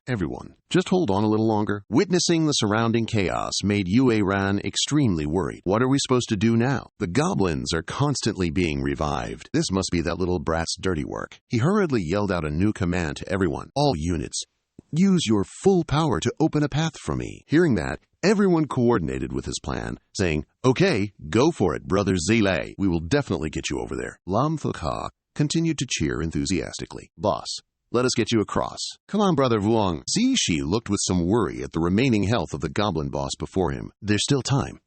Speaker 1: Just hold on a little longer. Witnessing the surrounding chaos made Yue Ran extremely worried. What are we supposed to do now? The goblins are constantly being revived. This must be that little brat's dirty work. He hurriedly yelled out a new command to everyone. All units, use your full power to open a path for me. Hearing that, everyone coordinated with his plan, saying, Okay, go for it, Brother Zile. We will definitely get you over there. Lam Thokha continued to cheer enthusiastically. Boss, let us get you across. Come on, Brother Vuong. Zixi looked with some worry at the remaining health of the goblin boss before him. There's still time.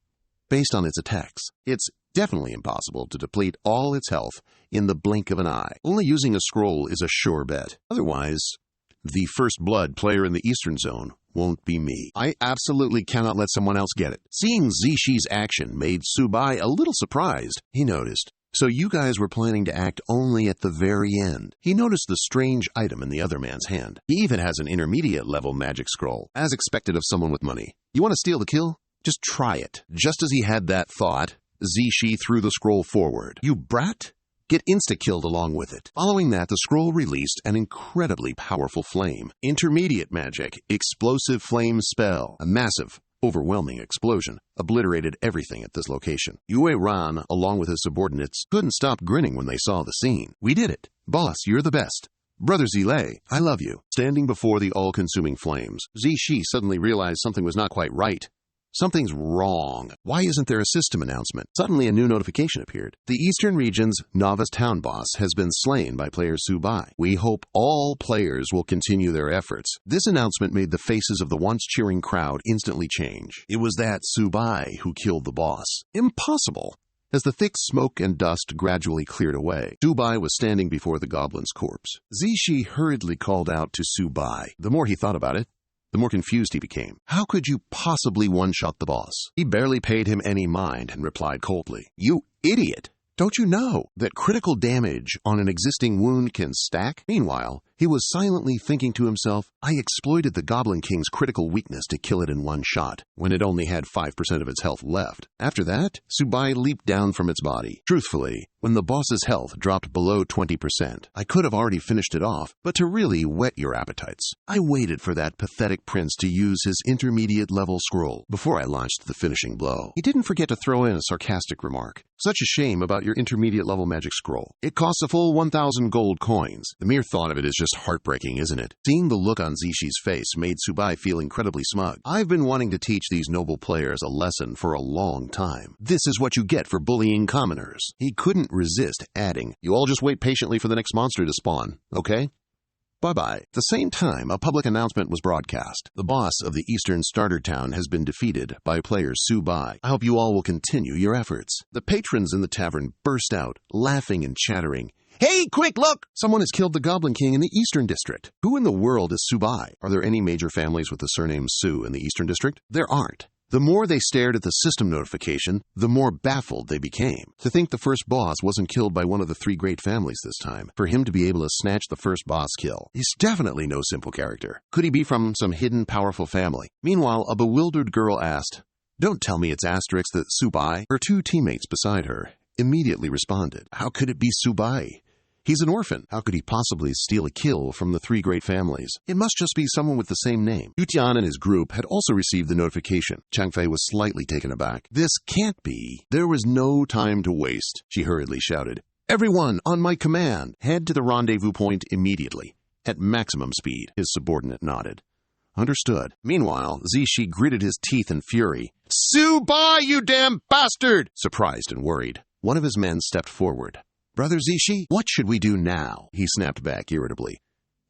Speaker 1: Based on its attacks, it's definitely impossible to deplete all its health in the blink of an eye. Only using a scroll is a sure bet. Otherwise, the first blood player in the Eastern Zone won't be me. I absolutely cannot let someone else get it. Seeing Zixi's action made Subai a little surprised. He noticed. So you guys were planning to act only at the very end. He noticed the strange item in the other man's hand. He even has an intermediate level magic scroll. As expected of someone with money, You want to steal the kill? Just try it. Just as he had that thought, Zishi threw the scroll forward. You brat! Get insta-killed along with it. Following that, the scroll released an incredibly powerful flame. Intermediate magic, explosive flame spell. A massive, overwhelming explosion obliterated everything at this location. Yue Ran, along with his subordinates, couldn't stop grinning when they saw the scene. We did it. Boss, you're the best. Brother Zile, I love you. Standing before the all-consuming flames, Zishi suddenly realized something was not quite right. Something's wrong. Why isn't there a system announcement? Suddenly a new notification appeared. The Eastern Region's novice town boss has been slain by player Subai. We hope all players will continue their efforts. This announcement made the faces of the once cheering crowd instantly change. It was that Subai who killed the boss. Impossible! As the thick smoke and dust gradually cleared away, Subai was standing before the goblin's corpse. Zishi hurriedly called out to Subai. The more he thought about it, the more confused he became. How could you possibly one-shot the boss? He barely paid him any mind and replied coldly, You idiot! Don't you know that critical damage on an existing wound can stack? Meanwhile, he was silently thinking to himself, I exploited the Goblin King's critical weakness to kill it in one shot, when it only had 5% of its health left. After that, Subai leaped down from its body. Truthfully, when the boss's health dropped below 20%, I could have already finished it off, but to really whet your appetites, I waited for that pathetic prince to use his intermediate-level scroll before I launched the finishing blow. He didn't forget to throw in a sarcastic remark. Such a shame about your intermediate-level magic scroll. It costs a full 1,000 gold coins. The mere thought of it is just heartbreaking, isn't it? Seeing the look on Zishi's face made Subai feel incredibly smug. I've been wanting to teach these noble players a lesson for a long time. This is what you get for bullying commoners. He couldn't resist adding, You all just wait patiently for the next monster to spawn, okay? Bye-bye. At the same time, a public announcement was broadcast. The boss of the eastern starter town has been defeated by player Subai. I hope you all will continue your efforts. The patrons in the tavern burst out, laughing and chattering. Hey, quick, look! Someone has killed the Goblin King in the Eastern District. Who in the world is Subai? Are there any major families with the surname Su in the Eastern District? There aren't. The more they stared at the system notification, the more baffled they became. To think the first boss wasn't killed by one of the three great families this time. For him to be able to snatch the first boss kill, he's definitely no simple character. Could he be from some hidden, powerful family? Meanwhile, a bewildered girl asked, Don't tell me it's Asterix that Subai. Her two teammates beside her immediately responded, How could it be Subai? He's an orphan. How could he possibly steal a kill from the three great families? It must just be someone with the same name. Yutian and his group had also received the notification. Changfei was slightly taken aback. This can't be. There was no time to waste, she hurriedly shouted. Everyone, on my command, head to the rendezvous point immediately. At maximum speed, his subordinate nodded. Understood. Meanwhile, Zishi gritted his teeth in fury. Subai, you damn bastard! Surprised and worried. One of his men stepped forward. Brother Zishi, what should we do now? He snapped back irritably.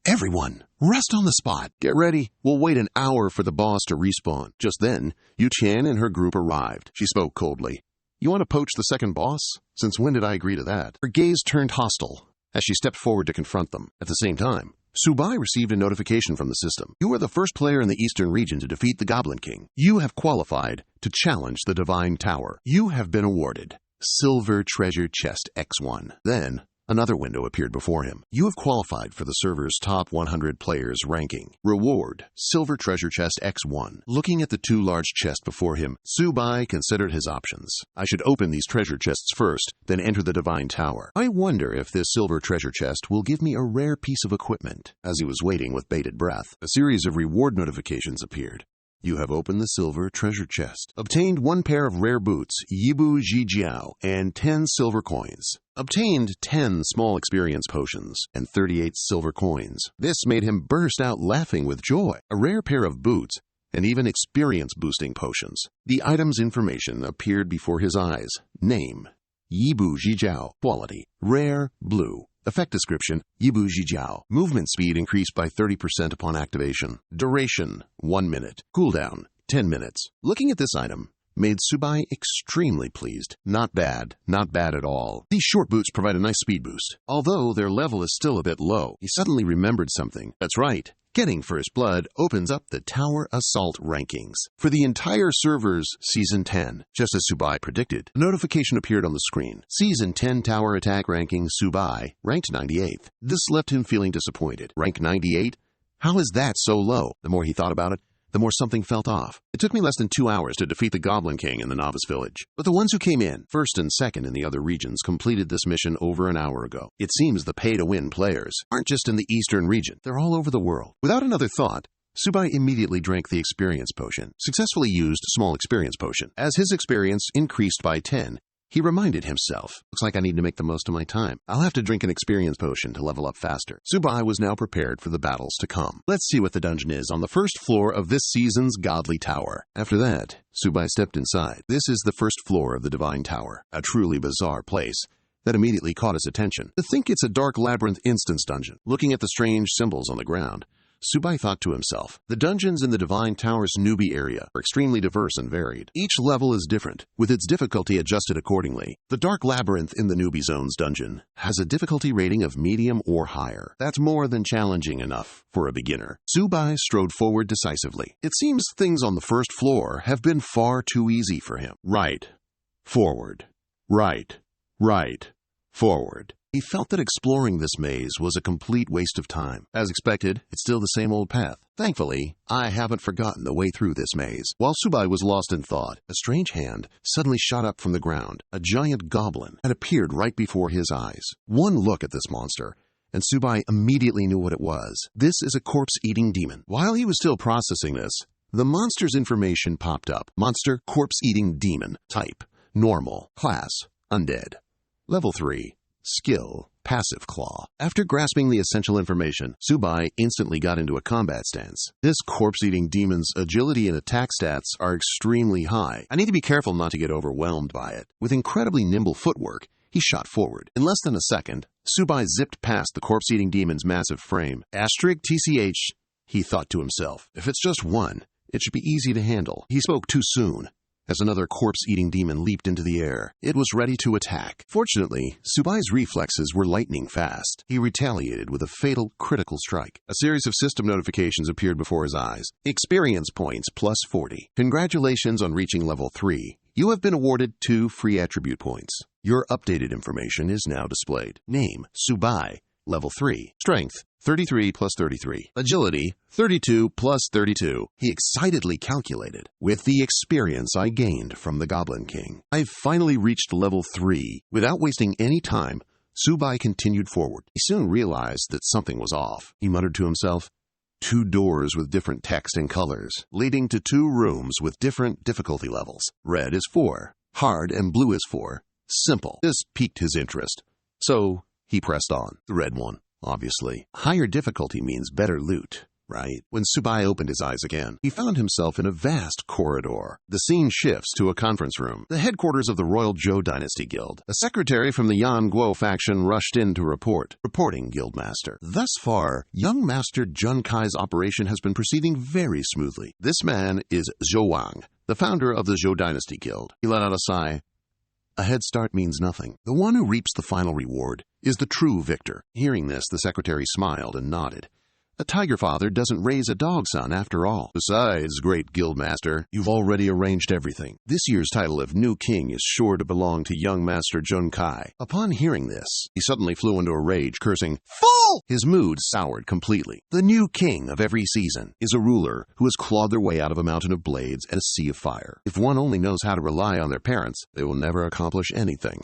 Speaker 1: Everyone, rest on the spot. Get ready. We'll wait an hour for the boss to respawn. Just then, Yu Qian and her group arrived. She spoke coldly. You want to poach the second boss? Since when did I agree to that? Her gaze turned hostile as she stepped forward to confront them. At the same time, Subai received a notification from the system. You are the first player in the Eastern region to defeat the Goblin King. You have qualified to challenge the Divine Tower. You have been awarded Silver Treasure Chest X1. Then, another window appeared before him. You have qualified for the server's top 100 players ranking. Reward, Silver Treasure Chest X1. Looking at the two large chests before him, Subai considered his options. I should open these treasure chests first, then enter the Divine Tower. I wonder if this silver treasure chest will give me a rare piece of equipment. As he was waiting with bated breath, a series of reward notifications appeared. You have opened the silver treasure chest. Obtained 1 pair of rare boots, Yibu Jijiao, and 10 silver coins. Obtained 10 small experience potions and 38 silver coins. This made him burst out laughing with joy. A rare pair of boots and even experience-boosting potions. The item's information appeared before his eyes. Name, Yibu Jijiao. Quality, rare, blue. Effect description, Yibu Jijiao. Movement speed increased by 30% upon activation. Duration, 1 minute. Cooldown, 10 minutes. Looking at this item made Subai extremely pleased. Not bad at all. These short boots provide a nice speed boost. Although their level is still a bit low, he suddenly remembered something. That's right. Getting First Blood opens up the Tower Assault rankings for the entire server's Season 10. Just as Subai predicted, a notification appeared on the screen. Season 10 Tower Attack ranking Subai, ranked 98th. This left him feeling disappointed. Rank 98? How is that so low? The more he thought about it, the more something felt off. It took me less than 2 hours to defeat the Goblin King in the Novice Village. But the ones who came in, first and second in the other regions, completed this mission over an hour ago. It seems the pay-to-win players aren't just in the Eastern region, they're all over the world. Without another thought, Subai immediately drank the experience potion, successfully used small experience potion. As his experience increased by 10, he reminded himself, looks like I need to make the most of my time. I'll have to drink an experience potion to level up faster. Subai was now prepared for the battles to come. Let's see what the dungeon is on the first floor of this season's Godly Tower. After that, Subai stepped inside. This is the first floor of the Divine Tower, a truly bizarre place that immediately caught his attention. To think it's a dark labyrinth instance dungeon. Looking at the strange symbols on the ground, Subai thought to himself, the dungeons in the Divine Tower's newbie area are extremely diverse and varied. Each level is different, with its difficulty adjusted accordingly. The Dark Labyrinth in the Newbie Zone's dungeon has a difficulty rating of medium or higher. That's more than challenging enough for a beginner. Subai strode forward decisively. It seems things on the first floor have been far too easy for him. Right, forward, right, forward. He felt that exploring this maze was a complete waste of time. As expected, it's still the same old path. Thankfully, I haven't forgotten the way through this maze. While Subai was lost in thought, a strange hand suddenly shot up from the ground. A giant goblin had appeared right before his eyes. One look at this monster, and Subai immediately knew what it was. This is a corpse-eating demon. While he was still processing this, the monster's information popped up. Monster, corpse-eating demon. Type, normal. Class, undead. Level 3. Skill, Passive Claw. After grasping the essential information, Subai instantly got into a combat stance. This corpse-eating demon's agility and attack stats are extremely high. I need to be careful not to get overwhelmed by it. With incredibly nimble footwork, he shot forward. In less than a second, Subai zipped past the corpse-eating demon's massive frame. Asterisk TCH, he thought to himself. If it's just one, it should be easy to handle. He spoke too soon, as another corpse-eating demon leaped into the air. It was ready to attack. Fortunately, Subai's reflexes were lightning fast. He retaliated with a fatal critical strike. A series of system notifications appeared before his eyes. Experience points plus 40. Congratulations on reaching level 3. You have been awarded 2 free attribute points. Your updated information is now displayed. Name, Subai. Level 3. Strength, 33 plus 33. Agility, 32 plus 32. He excitedly calculated. With the experience I gained from the Goblin King, I've finally reached level 3. Without wasting any time, Subai continued forward. He soon realized that something was off. He muttered to himself, 2 doors with different text and colors, leading to 2 rooms with different difficulty levels. Red is 4. Hard and blue is 4. Simple. This piqued his interest. So he pressed on. The red one, obviously. Higher difficulty means better loot, right? When Subai opened his eyes again, he found himself in a vast corridor. The scene shifts to a conference room, the headquarters of the Royal Zhou Dynasty Guild. A secretary from the Yan Guo faction rushed in to report. Reporting, Guildmaster. Thus far, young Master Jun Kai's operation has been proceeding very smoothly. This man is Zhou Wang, the founder of the Zhou Dynasty Guild. He let out a sigh. A head start means nothing. The one who reaps the final reward is the true victor. Hearing this, the secretary smiled and nodded. A tiger father doesn't raise a dog son after all. Besides, great Guildmaster, you've already arranged everything. This year's title of New King is sure to belong to young Master Jun Kai. Upon hearing this, he suddenly flew into a rage, cursing, "Fool!" His mood soured completely. The new king of every season is a ruler who has clawed their way out of a mountain of blades and a sea of fire. If one only knows how to rely on their parents, they will never accomplish anything.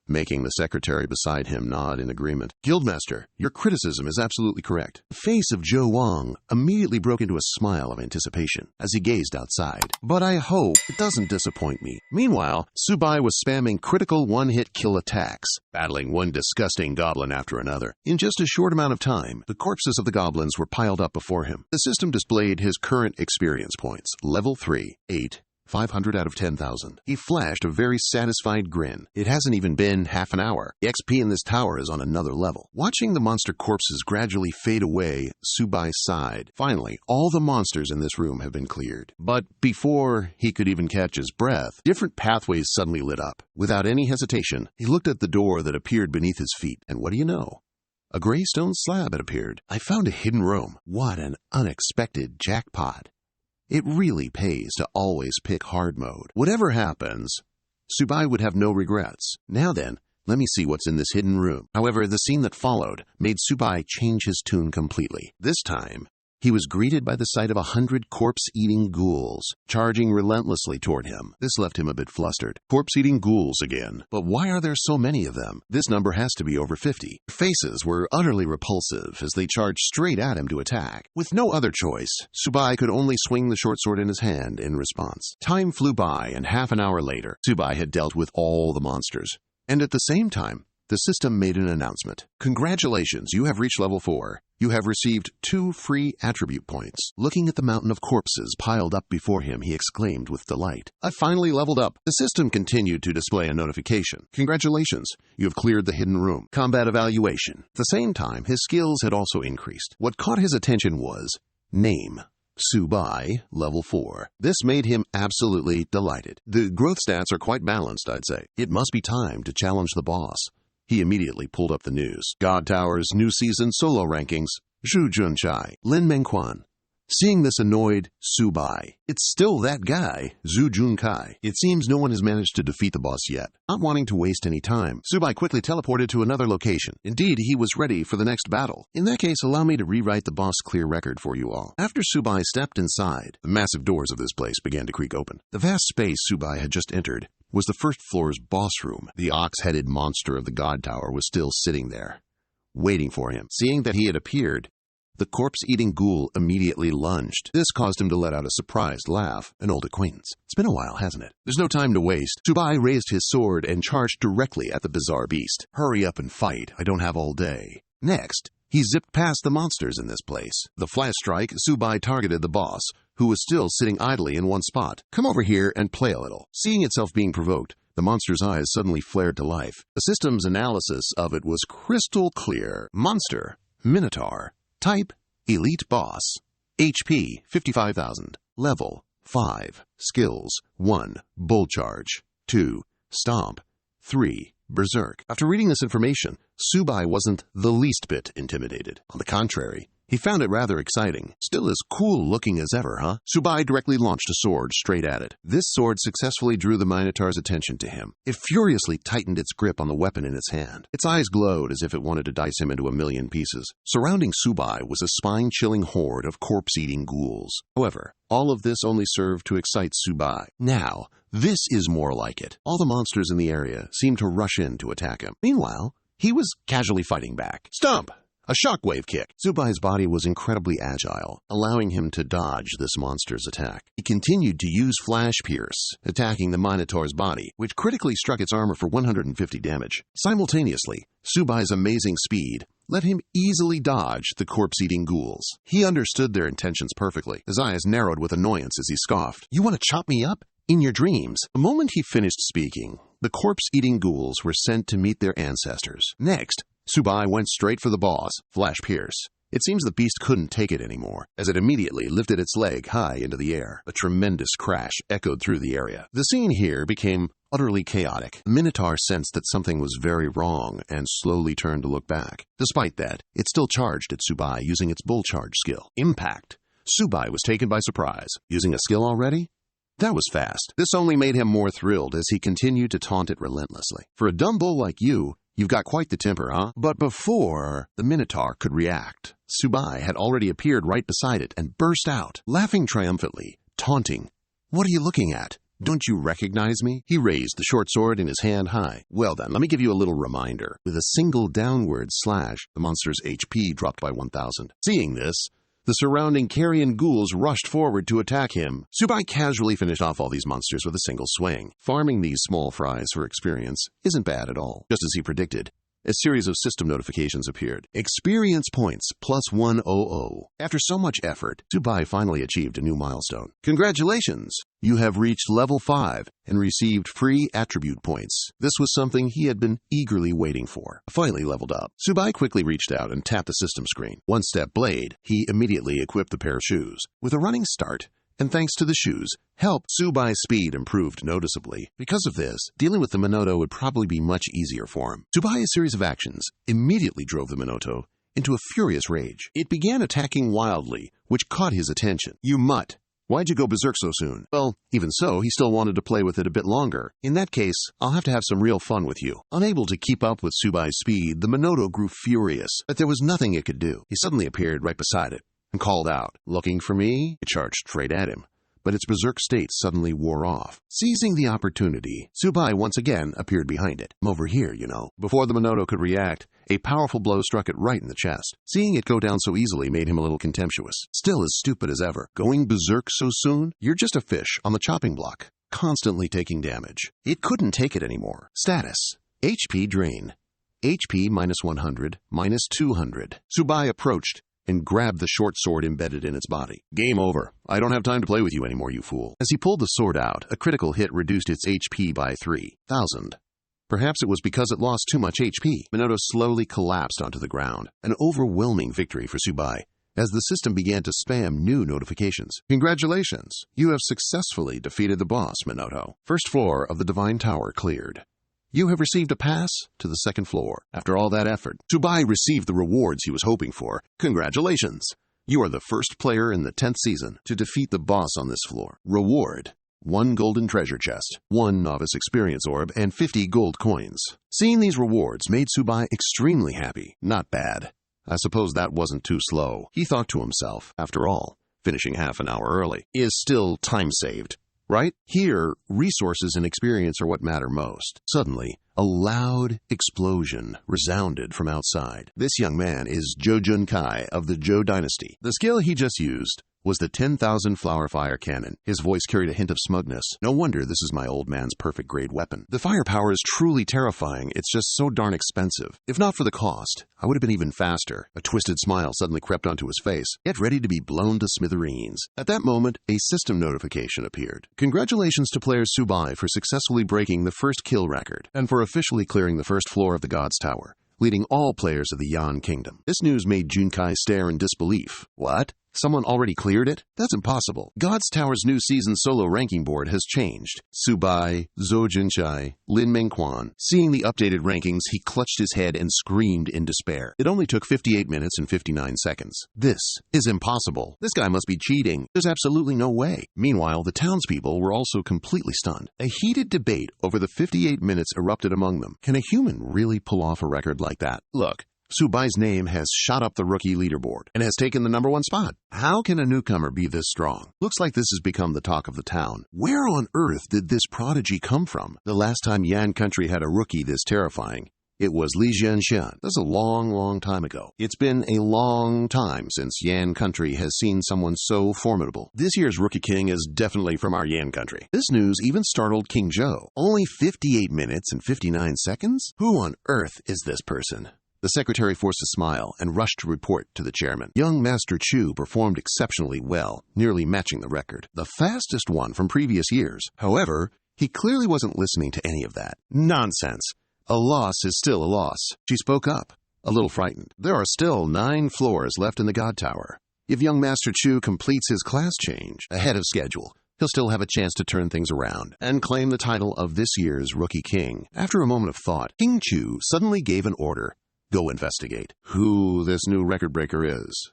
Speaker 1: Making the secretary beside him nod in agreement. Guildmaster, your criticism is absolutely correct. The face of Zhou Wang immediately broke into a smile of anticipation as he gazed outside. But I hope it doesn't disappoint me. Meanwhile, Subai was spamming critical one-hit kill attacks, battling one disgusting goblin after another. In just a short amount of time, the corpses of the goblins were piled up before him. The system displayed his current experience points. Level 3, 8. 500 out of 10,000. He flashed a very satisfied grin. It hasn't even been half an hour. The XP in this tower is on another level. Watching the monster corpses gradually fade away, Subai sighed. Finally, all the monsters in this room have been cleared. But before he could even catch his breath, different pathways suddenly lit up. Without any hesitation, he looked at the door that appeared beneath his feet. And what do you know? A gray stone slab had appeared. I found a hidden room. What an unexpected jackpot. It really pays to always pick hard mode. Whatever happens, Subai would have no regrets. Now then, let me see what's in this hidden room. However, the scene that followed made Subai change his tune completely. This time, he was greeted by the sight of 100 corpse-eating ghouls, charging relentlessly toward him. This left him a bit flustered. Corpse-eating ghouls again. But why are there so many of them? This number has to be over 50. Their faces were utterly repulsive as they charged straight at him to attack. With no other choice, Tsubai could only swing the short sword in his hand in response. Time flew by, and half an hour later, Tsubai had dealt with all the monsters. And at the same time, the system made an announcement. Congratulations, you have reached level 4. You have received 2 free attribute points. Looking at the mountain of corpses piled up before him, he exclaimed with delight. I finally leveled up. The system continued to display a notification. Congratulations, you have cleared the hidden room. Combat evaluation. At the same time, his skills had also increased. What caught his attention was name. Tsubai, level 4. This made him absolutely delighted. The growth stats are quite balanced, I'd say. It must be time to challenge the boss. He immediately pulled up the news. God Tower's new season solo rankings. Zhu Junchai, Lin Mengquan. Seeing this annoyed Tsubai. It's still that guy, Zhu Junkai. It seems no one has managed to defeat the boss yet. Not wanting to waste any time, Tsubai quickly teleported to another location. Indeed, he was ready for the next battle. In that case, allow me to rewrite the boss clear record for you all. After Tsubai stepped inside, the massive doors of this place began to creak open. The vast space Tsubai had just entered was the first floor's boss room. The ox-headed monster of the God Tower was still sitting there, waiting for him. Seeing that he had appeared, the corpse-eating ghoul immediately lunged. This caused him to let out a surprised laugh, an old acquaintance. It's been a while, hasn't it? There's no time to waste. Tsubai raised his sword and charged directly at the bizarre beast. Hurry up and fight. I don't have all day. Next, he zipped past the monsters in this place. The flash strike, Tsubai targeted the boss, who was still sitting idly in one spot. Come over here and play a little. Seeing itself being provoked, the monster's eyes suddenly flared to life. The system's analysis of it was crystal clear. Monster, Minotaur. Type, Elite Boss. HP, 55,000. Level, 5. Skills, 1. Bull Charge. 2. Stomp. 3. Berserk. After reading this information, Tsubai wasn't the least bit intimidated. On the contrary, he found it rather exciting. Still as cool-looking as ever, huh? Tsubai directly launched a sword straight at it. This sword successfully drew the Minotaur's attention to him. It furiously tightened its grip on the weapon in its hand. Its eyes glowed as if it wanted to dice him into a million pieces. Surrounding Tsubai was a spine-chilling horde of corpse-eating ghouls. However, all of this only served to excite Tsubai. Now, this is more like it. All the monsters in the area seemed to rush in to attack him. Meanwhile, he was casually fighting back. Stomp! A shockwave kick. Tsubai's body was incredibly agile, allowing him to dodge this monster's attack. He continued to use Flash Pierce, attacking the Minotaur's body, which critically struck its armor for 150 damage. Simultaneously, Tsubai's amazing speed let him easily dodge the corpse-eating ghouls. He understood their intentions perfectly. His eyes narrowed with annoyance as he scoffed. You want to chop me up? In your dreams. The moment he finished speaking, the corpse-eating ghouls were sent to meet their ancestors. Next, Tsubai went straight for the boss, Flash Pierce. It seems the beast couldn't take it anymore, as it immediately lifted its leg high into the air. A tremendous crash echoed through the area. The scene here became utterly chaotic. The Minotaur sensed that something was very wrong and slowly turned to look back. Despite that, it still charged at Tsubai using its bull charge skill. Impact. Tsubai was taken by surprise. Using a skill already? That was fast. This only made him more thrilled as he continued to taunt it relentlessly. For a dumb bull like you, you've got quite the temper, huh? But before the Minotaur could react, Tsubai had already appeared right beside it and burst out, laughing triumphantly, taunting. What are you looking at? Don't you recognize me? He raised the short sword in his hand high. Well then, let me give you a little reminder. With a single downward slash, the monster's HP dropped by 1,000. Seeing this, the surrounding carrion ghouls rushed forward to attack him. Tsubai casually finished off all these monsters with a single swing. Farming these small fries for experience isn't bad at all. Just as he predicted, a series of system notifications appeared. Experience points plus 100. After so much effort, Tsubai finally achieved a new milestone. Congratulations! You have reached level 5 and received free attribute points. This was something he had been eagerly waiting for. Finally leveled up, Tsubai quickly reached out and tapped the system screen. One-step blade, he immediately equipped the pair of shoes. With a running start, and thanks to the shoes, Tsubai's speed improved noticeably. Because of this, dealing with the Minotaur would probably be much easier for him. Tsubai's series of actions immediately drove the Minotaur into a furious rage. It began attacking wildly, which caught his attention. You mutt! Why'd you go berserk so soon? Well, even so, he still wanted to play with it a bit longer. In that case, I'll have to have some real fun with you. Unable to keep up with Tsubai's speed, the Minotaur grew furious, but there was nothing it could do. He suddenly appeared right beside it and called out. Looking for me? It charged straight at him, but its berserk state suddenly wore off. Seizing the opportunity, Tsubai once again appeared behind it. I'm over here, you know. Before the Minotaur could react, a powerful blow struck it right in the chest. Seeing it go down so easily made him a little contemptuous. Still as stupid as ever. Going berserk so soon? You're just a fish on the chopping block, constantly taking damage. It couldn't take it anymore. Status: HP drain. HP minus 100, minus 200. Tsubai approached and grabbed the short sword embedded in its body. Game over. I don't have time to play with you anymore, you fool. As he pulled the sword out, a critical hit reduced its HP by 3,000. Perhaps it was because it lost too much HP. Minotaur slowly collapsed onto the ground. An overwhelming victory for Tsubai, as the system began to spam new notifications. Congratulations! You have successfully defeated the boss, Minotaur. First floor of the Divine Tower cleared. You have received a pass to the second floor. After all that effort, Tsubai received the rewards he was hoping for. Congratulations! You are the first player in the 10th season to defeat the boss on this floor. Reward: 1 golden treasure chest, 1 novice experience orb, and 50 gold coins. Seeing these rewards made Tsubai extremely happy. Not bad. I suppose that wasn't too slow. He thought to himself. After all, finishing half an hour early is still time saved. Right? Here, resources and experience are what matter most. Suddenly, a loud explosion resounded from outside. This young man is Zhou Junkai of the Zhou dynasty. The skill he just used was the 10,000 flower fire cannon. His voice carried a hint of smugness. No wonder this is my old man's perfect grade weapon. The firepower is truly terrifying. It's just so darn expensive. If not for the cost, I would have been even faster. A twisted smile suddenly crept onto his face, yet ready to be blown to smithereens. At that moment, a system notification appeared. Congratulations to player Tsubai for successfully breaking the first kill record, and for officially clearing the first floor of the God's Tower, leading all players of the Yan Kingdom. This news made Junkai stare in disbelief. What? Someone already cleared it? That's impossible. God's Tower's new season solo ranking board has changed. Tsubai, Zhou Junkai, Lin Mengquan. Seeing the updated rankings, he clutched his head and screamed in despair. It only took 58 minutes and 59 seconds. This is impossible. This guy must be cheating. There's absolutely no way. Meanwhile, the townspeople were also completely stunned. A heated debate over the 58 minutes erupted among them. Can a human really pull off a record like that? Look, Tsubai's name has shot up the rookie leaderboard and has taken the #1 spot. How can a newcomer be this strong? Looks like this has become the talk of the town. Where on earth did this prodigy come from? The last time Yan Country had a rookie this terrifying, it was Li Jianxian. That's a long, long time ago. It's been a long time since Yan Country has seen someone so formidable. This year's Rookie King is definitely from our Yan Country. This news even startled King Zhou. Only 58 minutes and 59 seconds? Who on earth is this person? The secretary forced a smile and rushed to report to the chairman. Young Master Chu performed exceptionally well, nearly matching the record, the fastest one from previous years. However, he clearly wasn't listening to any of that. Nonsense. A loss is still a loss. She spoke up, a little frightened. There are still 9 floors left in the God Tower. If young Master Chu completes his class change ahead of schedule, he'll still have a chance to turn things around and claim the title of this year's Rookie King. After a moment of thought, King Chu suddenly gave an order. Go investigate who this new record breaker is.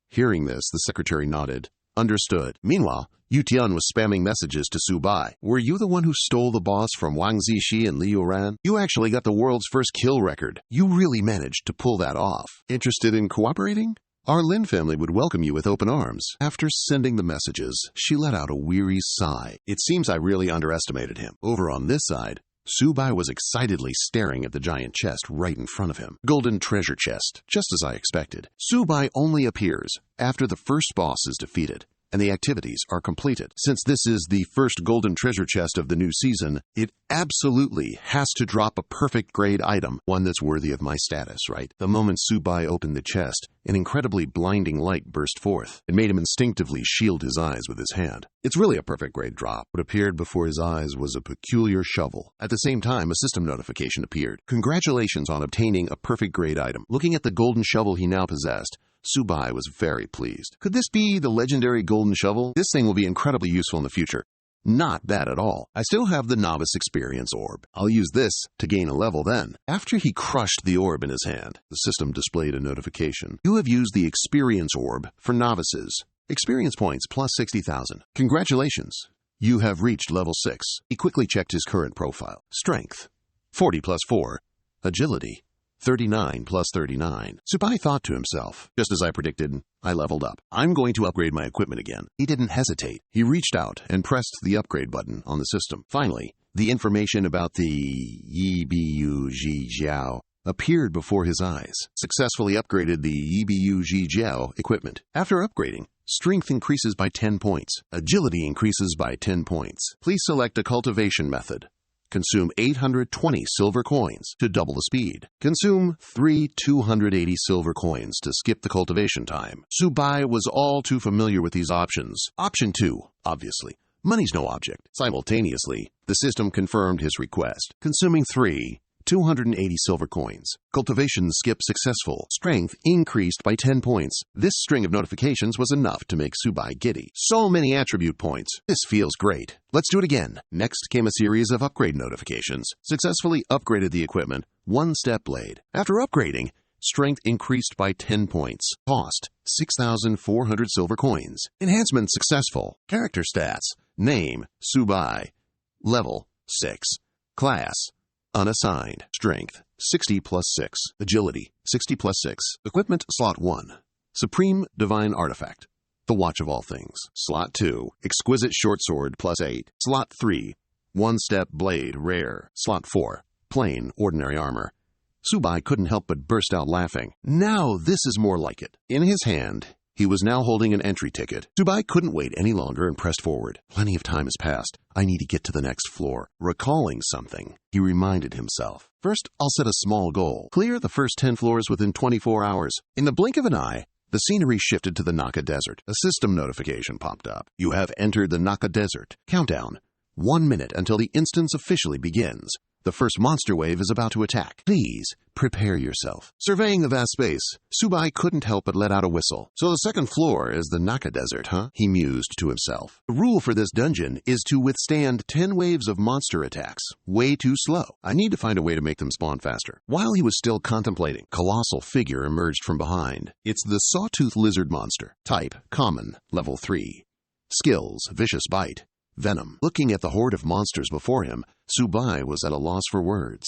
Speaker 1: Hearing this, the secretary nodded. Understood. Meanwhile, Yu Tian was spamming messages to Tsubai. Were you the one who stole the boss from Wang Zixi and Li Yuran? You actually got the world's first kill record. You really managed to pull that off. Interested in cooperating? Our Lin family would welcome you with open arms. After sending the messages, she let out a weary sigh. It seems I really underestimated him. Over on this side, Tsubai was excitedly staring at the giant chest right in front of him. Golden treasure chest, just as I expected. Tsubai only appears after the first boss is defeated and the activities are completed. Since this is the first golden treasure chest of the new season, it absolutely has to drop a perfect grade item, one that's worthy of my status, right? The moment Tsubai opened the chest, an incredibly blinding light burst forth. It made him instinctively shield his eyes with his hand. It's really a perfect grade drop. What appeared before his eyes was a peculiar shovel. At the same time, a system notification appeared. Congratulations on obtaining a perfect grade item. Looking at the golden shovel he now possessed, Tsubai was very pleased. Could this be the legendary golden shovel? This thing will be incredibly useful in the future. Not bad at all. I still have the novice experience orb. I'll use this to gain a level then. After he crushed the orb in his hand, the system displayed a notification. You have used the experience orb for novices. Experience points plus 60,000. Congratulations. You have reached level 6. He quickly checked his current profile. Strength, 40 plus 4. Agility, 39 plus 39. Subai thought to himself, just as I predicted, I leveled up. I'm going to upgrade my equipment again. He didn't hesitate. He reached out and pressed the upgrade button on the system. Finally, the information about the Yibu Jiao appeared before his eyes. Successfully upgraded the Yibu Jiao equipment. After upgrading, strength increases by 10 points. Agility increases by 10 points. Please select a cultivation method. Consume 820 silver coins to double the speed. Consume 280 silver coins to skip the cultivation time. Subai was all too familiar with these options. Option 2, obviously. Money's no object. Simultaneously, the system confirmed his request, consuming 280 silver coins. Cultivation skip successful. Strength increased by 10 points. This string of notifications was enough to make Subai giddy. So many attribute points. This feels great. Let's do it again. Next came a series of upgrade notifications. Successfully upgraded the equipment. 1-step blade. After upgrading, strength increased by 10 points. Cost 6,400 silver coins. Enhancement successful. Character stats. Name Subai. Level 6. Class unassigned. Strength 60 plus 6. Agility 60 plus 6. Equipment slot 1. Supreme Divine Artifact. The Watch of All Things. Slot 2. Exquisite Short Sword plus 8. Slot 3. 1-step blade rare. Slot 4. Plain ordinary armor. Subai couldn't help but burst out laughing. Now this is more like it. In his hand, he was now holding an entry ticket. Subai couldn't wait any longer and pressed forward. Plenty of time has passed. I need to get to the next floor. Recalling something, he reminded himself. First, I'll set a small goal. Clear the first 10 floors within 24 hours. In the blink of an eye, the scenery shifted to the Naka Desert. A system notification popped up. You have entered the Naka Desert. Countdown. 1 minute until the instance officially begins. The first monster wave is about to attack. Please, prepare yourself. Surveying the vast space, Subai couldn't help but let out a whistle. So the second floor is the Naka Desert, huh? He mused to himself. The rule for this dungeon is to withstand 10 waves of monster attacks. Way too slow. I need to find a way to make them spawn faster. While he was still contemplating, a colossal figure emerged from behind. It's the Sawtooth Lizard monster. Type, common, level 3. Skills, vicious bite. Venom. Looking at the horde of monsters before him, Subai was at a loss for words.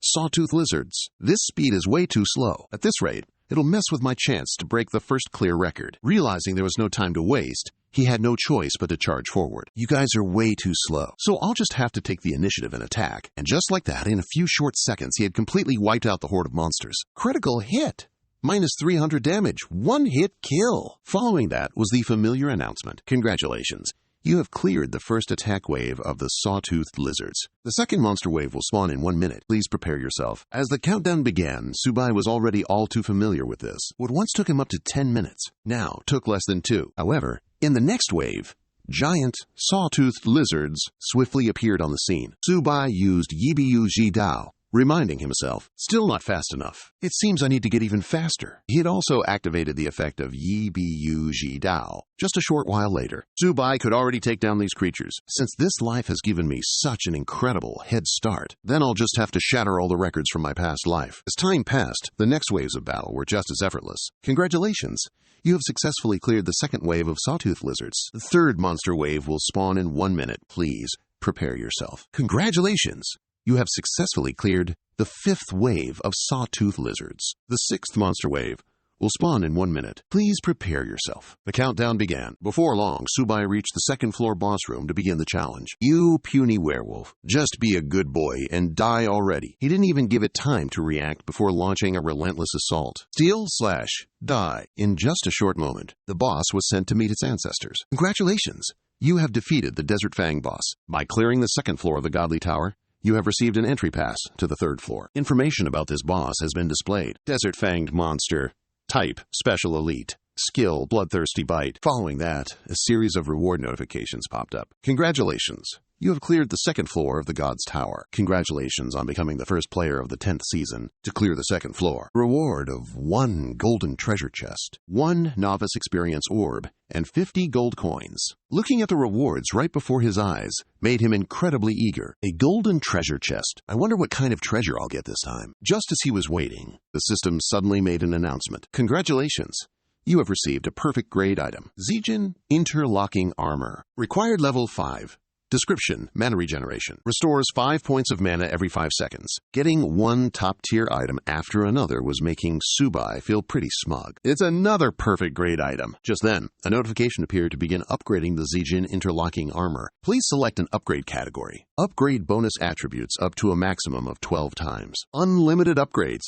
Speaker 1: Sawtooth lizards. This speed is way too slow. At this rate, it'll mess with my chance to break the first clear record. Realizing there was no time to waste, he had no choice but to charge forward. You guys are way too slow, so I'll just have to take the initiative and attack. And just like that, in a few short seconds, he had completely wiped out the horde of monsters. Critical hit! Minus 300 damage. 1-hit kill. Following that was the familiar announcement. Congratulations. You have cleared the first attack wave of the Sawtoothed Lizards. The second monster wave will spawn in 1 minute. Please prepare yourself. As the countdown began, Subai was already all too familiar with this. What once took him up to 10 minutes, now took less than 2. However, in the next wave, giant Sawtoothed Lizards swiftly appeared on the scene. Subai used Yibu Jiao, reminding himself, still not fast enough. It seems I need to get even faster. He had also activated the effect of Yibu Jiao. Just a short while later, Subai could already take down these creatures. Since this life has given me such an incredible head start, then I'll just have to shatter all the records from my past life. As time passed, the next waves of battle were just as effortless. Congratulations! You have successfully cleared the second wave of Sawtooth Lizards. The third monster wave will spawn in 1 minute. Please, prepare yourself. Congratulations! You have successfully cleared the fifth wave of Sawtooth Lizards. The sixth monster wave will spawn in 1 minute. Please prepare yourself. The countdown began. Before long, Subai reached the second floor boss room to begin the challenge. You puny werewolf, just be a good boy and die already. He didn't even give it time to react before launching a relentless assault. Steal/die. In just a short moment, the boss was sent to meet its ancestors. Congratulations! You have defeated the Desert Fang boss. By clearing the second floor of the Godly Tower, you have received an entry pass to the third floor. Information about this boss has been displayed. Desert Fanged monster. Type, Special Elite. Skill, Bloodthirsty Bite. Following that, a series of reward notifications popped up. Congratulations! You have cleared the second floor of the God's Tower. Congratulations on becoming the first player of the 10th season to clear the second floor. Reward of 1 golden treasure chest, 1 novice experience orb, and 50 gold coins. Looking at the rewards right before his eyes made him incredibly eager. A golden treasure chest. I wonder what kind of treasure I'll get this time. Just as he was waiting, the system suddenly made an announcement. Congratulations! You have received a perfect grade item. Zijin Interlocking Armor. Required level 5. Description: mana regeneration. Restores 5 points of mana every 5 seconds. Getting one top-tier item after another was making Tsubai feel pretty smug. It's another perfect grade item. Just then, a notification appeared to begin upgrading the Zijin interlocking armor. Please select an upgrade category. Upgrade bonus attributes up to a maximum of 12 times. Unlimited upgrades.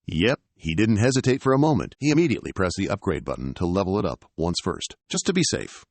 Speaker 1: Yep, he didn't hesitate for a moment. He immediately pressed the upgrade button to level it up once first, just to be safe.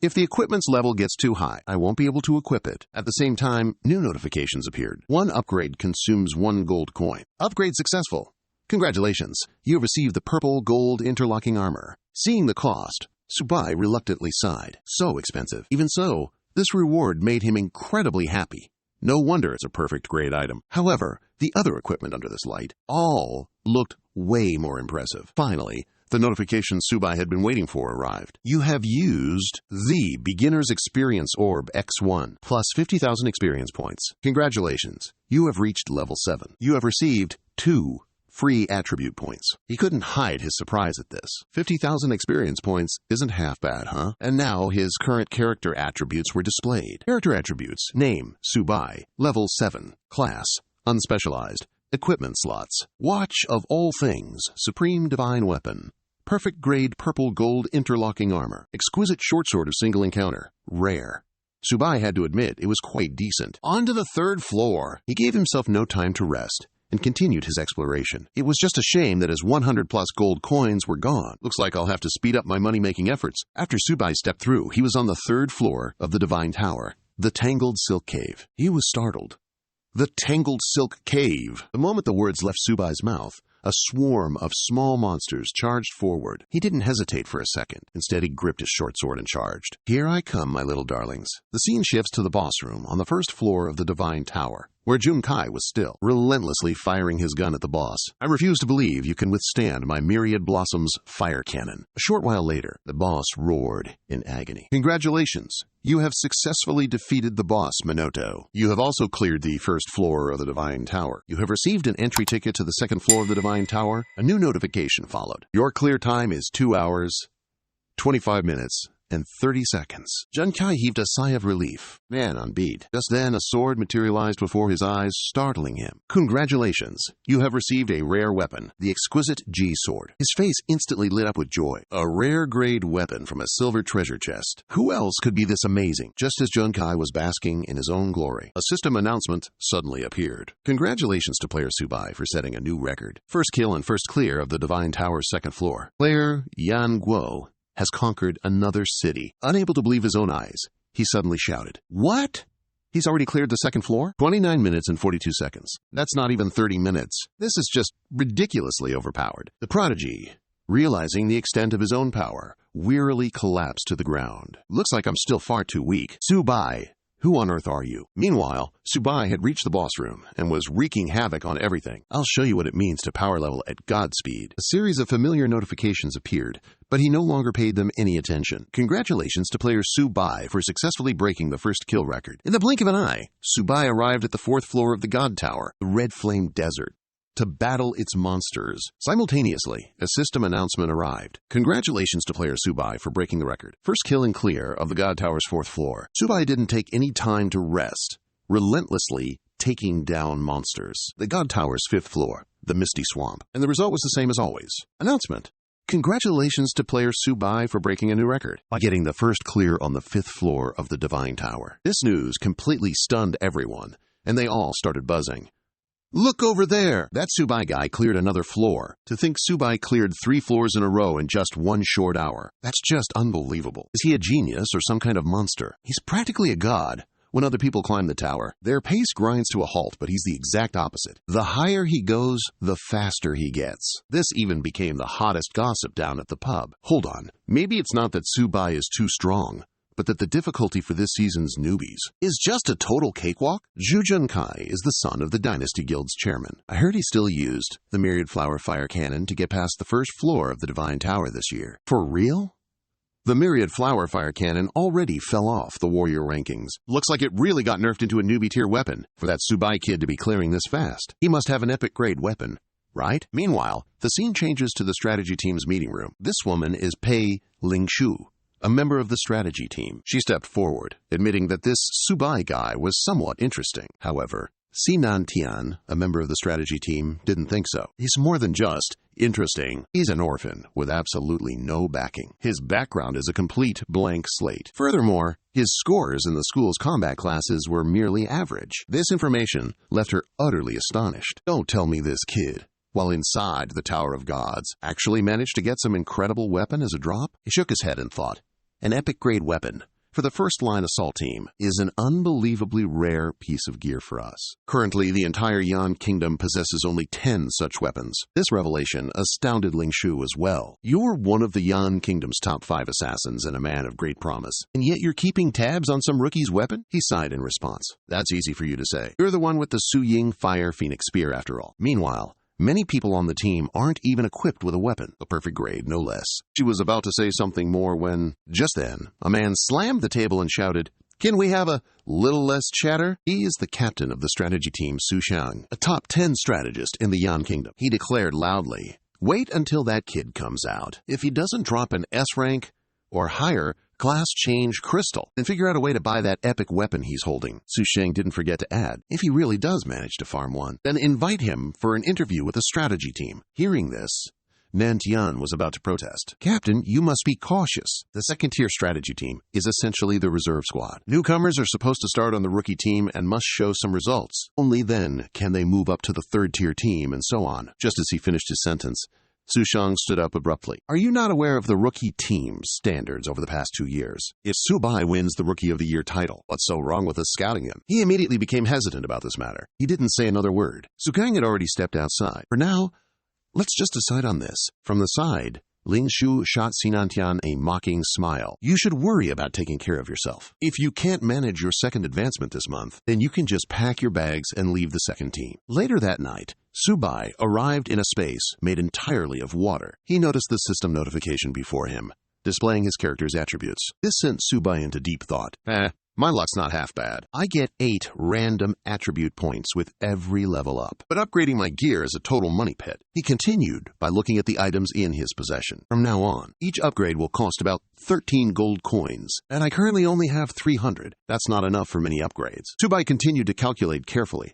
Speaker 1: If the equipment's level gets too high, I won't be able to equip it. At the same time, new notifications appeared. One upgrade consumes 1 gold coin. Upgrade successful. Congratulations, you have received the purple gold interlocking armor. Seeing the cost, Tsubai reluctantly sighed. So expensive. Even so, this reward made him incredibly happy. No wonder it's a perfect grade item. However, the other equipment under this light all looked way more impressive. Finally, the notification Tsubai had been waiting for arrived. You have used the Beginner's Experience Orb X1 plus 50,000 experience points. Congratulations, you have reached level 7. You have received 2 free attribute points. He couldn't hide his surprise at this. 50,000 experience points isn't half bad, huh? And now his current character attributes were displayed. Character attributes: name, Tsubai, level 7, class, unspecialized, equipment slots, watch of all things, supreme divine weapon, perfect grade purple gold interlocking armor, exquisite short sword of single encounter, rare. Tsubai had to admit it was quite decent. On to the 3rd floor. He gave himself no time to rest and continued his exploration. It was just a shame that his 100+ gold coins were gone. Looks like I'll have to speed up my money-making efforts. After Tsubai stepped through, he was on the 3rd floor of the Divine Tower, the Tangled Silk Cave. He was startled. The Tangled Silk Cave. The moment the words left Tsubai's mouth, a swarm of small monsters charged forward. He didn't hesitate for a second. Instead, he gripped his short sword and charged. Here I come, my little darlings. The scene shifts to the boss room on the 1st floor of the Divine Tower, where Junkai was still, relentlessly firing his gun at the boss. I refuse to believe you can withstand my Myriad Blossoms fire cannon. A short while later, the boss roared in agony. Congratulations! You have successfully defeated the boss, Minoto. You have also cleared the 1st floor of the Divine Tower. You have received an entry ticket to the 2nd floor of the Divine Tower. A new notification followed. Your clear time is 2 hours, 25 minutes, and 30 seconds. Junkai heaved a sigh of relief. Man on beat. Just then, a sword materialized before his eyes, startling him. Congratulations! You have received a rare weapon, the exquisite G-Sword. His face instantly lit up with joy. A rare-grade weapon from a silver treasure chest. Who else could be this amazing? Just as Junkai was basking in his own glory, a system announcement suddenly appeared. Congratulations to player Tsubai for setting a new record. First kill and first clear of the Divine Tower's 2nd floor. Player Yan Guo has conquered another city. Unable to believe his own eyes, he suddenly shouted, "What? He's already cleared the 2nd floor?" 29 minutes and 42 seconds. That's not even 30 minutes. This is just ridiculously overpowered. The prodigy, realizing the extent of his own power, wearily collapsed to the ground. Looks like I'm still far too weak. Tsubai, who on earth are you? Meanwhile, Tsubai had reached the boss room and was wreaking havoc on everything. I'll show you what it means to power level at God speed. A series of familiar notifications appeared, but he no longer paid them any attention. Congratulations to player Tsubai for successfully breaking the 1st kill record. In the blink of an eye, Tsubai arrived at the 4th floor of the God Tower, the Red Flame Desert, to battle its monsters. Simultaneously, a system announcement arrived. Congratulations to player Tsubai for breaking the record. First kill and clear of the God Tower's 4th floor. Tsubai didn't take any time to rest, relentlessly taking down monsters. The God Tower's 5th floor, the Misty Swamp. And the result was the same as always. Announcement. Congratulations to player Tsubai for breaking a new record by getting the 1st clear on the 5th floor of the Divine Tower. This news completely stunned everyone, and they all started buzzing. Look over there! That Tsubai guy cleared another floor. To think Tsubai cleared 3 floors in a row in just 1 short hour. That's just unbelievable. Is he a genius or some kind of monster? He's practically a god. When other people climb the tower, their pace grinds to a halt, but he's the exact opposite. The higher he goes, the faster he gets. This even became the hottest gossip down at the pub. Hold on, maybe it's not that Tsubai is too strong, but that the difficulty for this season's newbies is just a total cakewalk? Zhu Junkai is the son of the Dynasty Guild's chairman. I heard he still used the Myriad Flower Fire Cannon to get past the 1st floor of the Divine Tower this year. For real? The Myriad Flower Fire Cannon already fell off the warrior rankings. Looks like it really got nerfed into a newbie tier weapon for that Tsubai kid to be clearing this fast. He must have an epic grade weapon, right? Meanwhile, the scene changes to the strategy team's meeting room. This woman is Pei Lingshu, a member of the strategy team. She stepped forward, admitting that this Subai guy was somewhat interesting. However, Sinan Tian, a member of the strategy team, didn't think so. He's more than just interesting. He's an orphan with absolutely no backing. His background is a complete blank slate. Furthermore, his scores in the school's combat classes were merely average. This information left her utterly astonished. Don't tell me this kid, while inside the Tower of Gods, actually managed to get some incredible weapon as a drop? He shook his head and thought, an epic-grade weapon for the first-line assault team is an unbelievably rare piece of gear for us. Currently, the entire Yan Kingdom possesses only 10 such weapons. This revelation astounded Ling Shu as well. You're one of the Yan Kingdom's top 5 assassins and a man of great promise, and yet you're keeping tabs on some rookie's weapon? He sighed in response. That's easy for you to say. You're the one with the Su Ying Fire Phoenix Spear, after all. Meanwhile, many people on the team aren't even equipped with a weapon, a perfect grade, no less. She was about to say something more when, just then, a man slammed the table and shouted, "Can we have a little less chatter?" He is the captain of the strategy team, Su Xiang, a top 10 strategist in the Yan Kingdom. He declared loudly, "Wait until that kid comes out. If he doesn't drop an S-rank or higher class change crystal, and figure out a way to buy that epic weapon he's holding." Su Sheng didn't forget to add, if he really does manage to farm one, then invite him for an interview with the strategy team. Hearing this, Nan Tian was about to protest. "Captain, you must be cautious. The second-tier strategy team is essentially the reserve squad. Newcomers are supposed to start on the rookie team and must show some results. Only then can they move up to the third-tier team, and so on." Just as he finished his sentence, Su Shang stood up abruptly. "Are you not aware of the rookie team's standards over the past 2 years? If Subai wins the Rookie of the Year title, what's so wrong with us scouting him?" He immediately became hesitant about this matter. He didn't say another word. Su Kang had already stepped outside. "For now, let's just decide on this." From the side, Ling Shu shot Sinantian a mocking smile. "You should worry about taking care of yourself. If you can't manage your second advancement this month, then you can just pack your bags and leave the second team." Later that night, Subai arrived in a space made entirely of water. He noticed the system notification before him, displaying his character's attributes. This sent Subai into deep thought. My luck's not half bad. I get 8 random attribute points with every level up, but upgrading my gear is a total money pit. He continued by looking at the items in his possession. From now on, each upgrade will cost about 13 gold coins, and I currently only have 300. That's not enough for many upgrades. Subai continued to calculate carefully.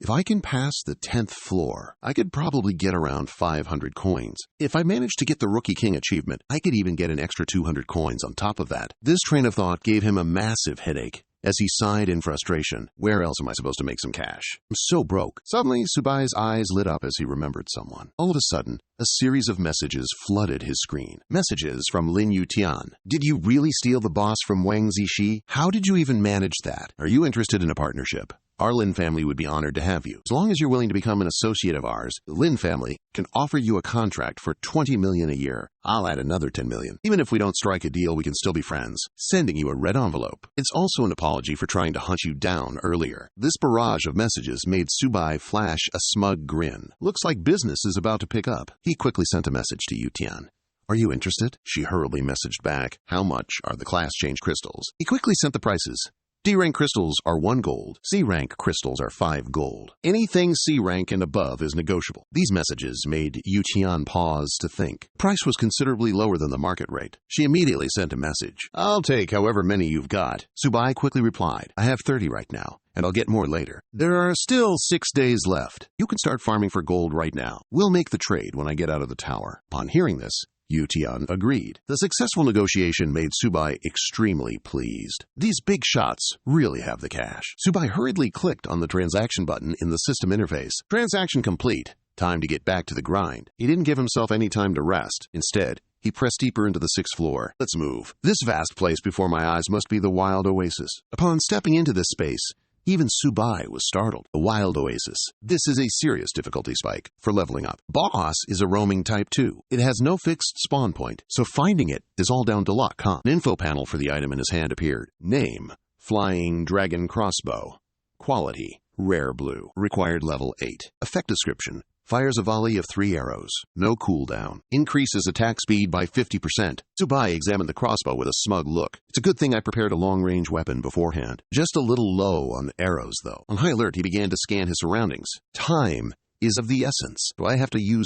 Speaker 1: If I can pass the 10th floor, I could probably get around 500 coins. If I manage to get the Rookie King achievement, I could even get an extra 200 coins on top of that. This train of thought gave him a massive headache as he sighed in frustration. Where else am I supposed to make some cash? I'm so broke. Suddenly, Subai's eyes lit up as he remembered someone. All of a sudden, a series of messages flooded his screen. Messages from Lin Yutian. "Did you really steal the boss from Wang Zishi? How did you even manage that? Are you interested in a partnership? Our Lin family would be honored to have you. As long as you're willing to become an associate of ours, the Lin family can offer you a contract for 20 million a year. I'll add another 10 million. Even if we don't strike a deal, we can still be friends. Sending you a red envelope." It's also an apology for trying to hunt you down earlier. This barrage of messages made Subai flash a smug grin. Looks like business is about to pick up. He quickly sent a message to Yutian. "Are you interested?" She hurriedly messaged back. "How much are the class change crystals?" He quickly sent the prices. D-rank crystals are 1 gold. C-rank crystals are 5 gold. Anything C-rank and above is negotiable. These messages made Yu Qian pause to think. Price was considerably lower than the market rate. She immediately sent a message. "I'll take however many you've got." Subai quickly replied, "I have 30 right now, and I'll get more later. There are still 6 days left. You can start farming for gold right now. We'll make the trade when I get out of the tower." Upon hearing this, Yu Tian agreed. The successful negotiation made Subai extremely pleased. These big shots really have the cash. Subai hurriedly clicked on the transaction button in the system interface. Transaction complete. Time to get back to the grind. He didn't give himself any time to rest. Instead, he pressed deeper into the 6th floor. Let's move. This vast place before my eyes must be the wild oasis. Upon stepping into this space, even Subai was startled. The wild oasis. This is a serious difficulty spike for leveling up. Boss is a roaming type 2. It has no fixed spawn point, so finding it is all down to luck, huh? An info panel for the item in his hand appeared. Name: Flying Dragon Crossbow. Quality: Rare Blue. Required level 8. Effect description: fires a volley of 3 arrows. No cooldown. Increases attack speed by 50%. Subai examined the crossbow with a smug look. It's a good thing I prepared a long-range weapon beforehand. Just a little low on arrows, though. On high alert, he began to scan his surroundings. Time is of the essence. Do I have to use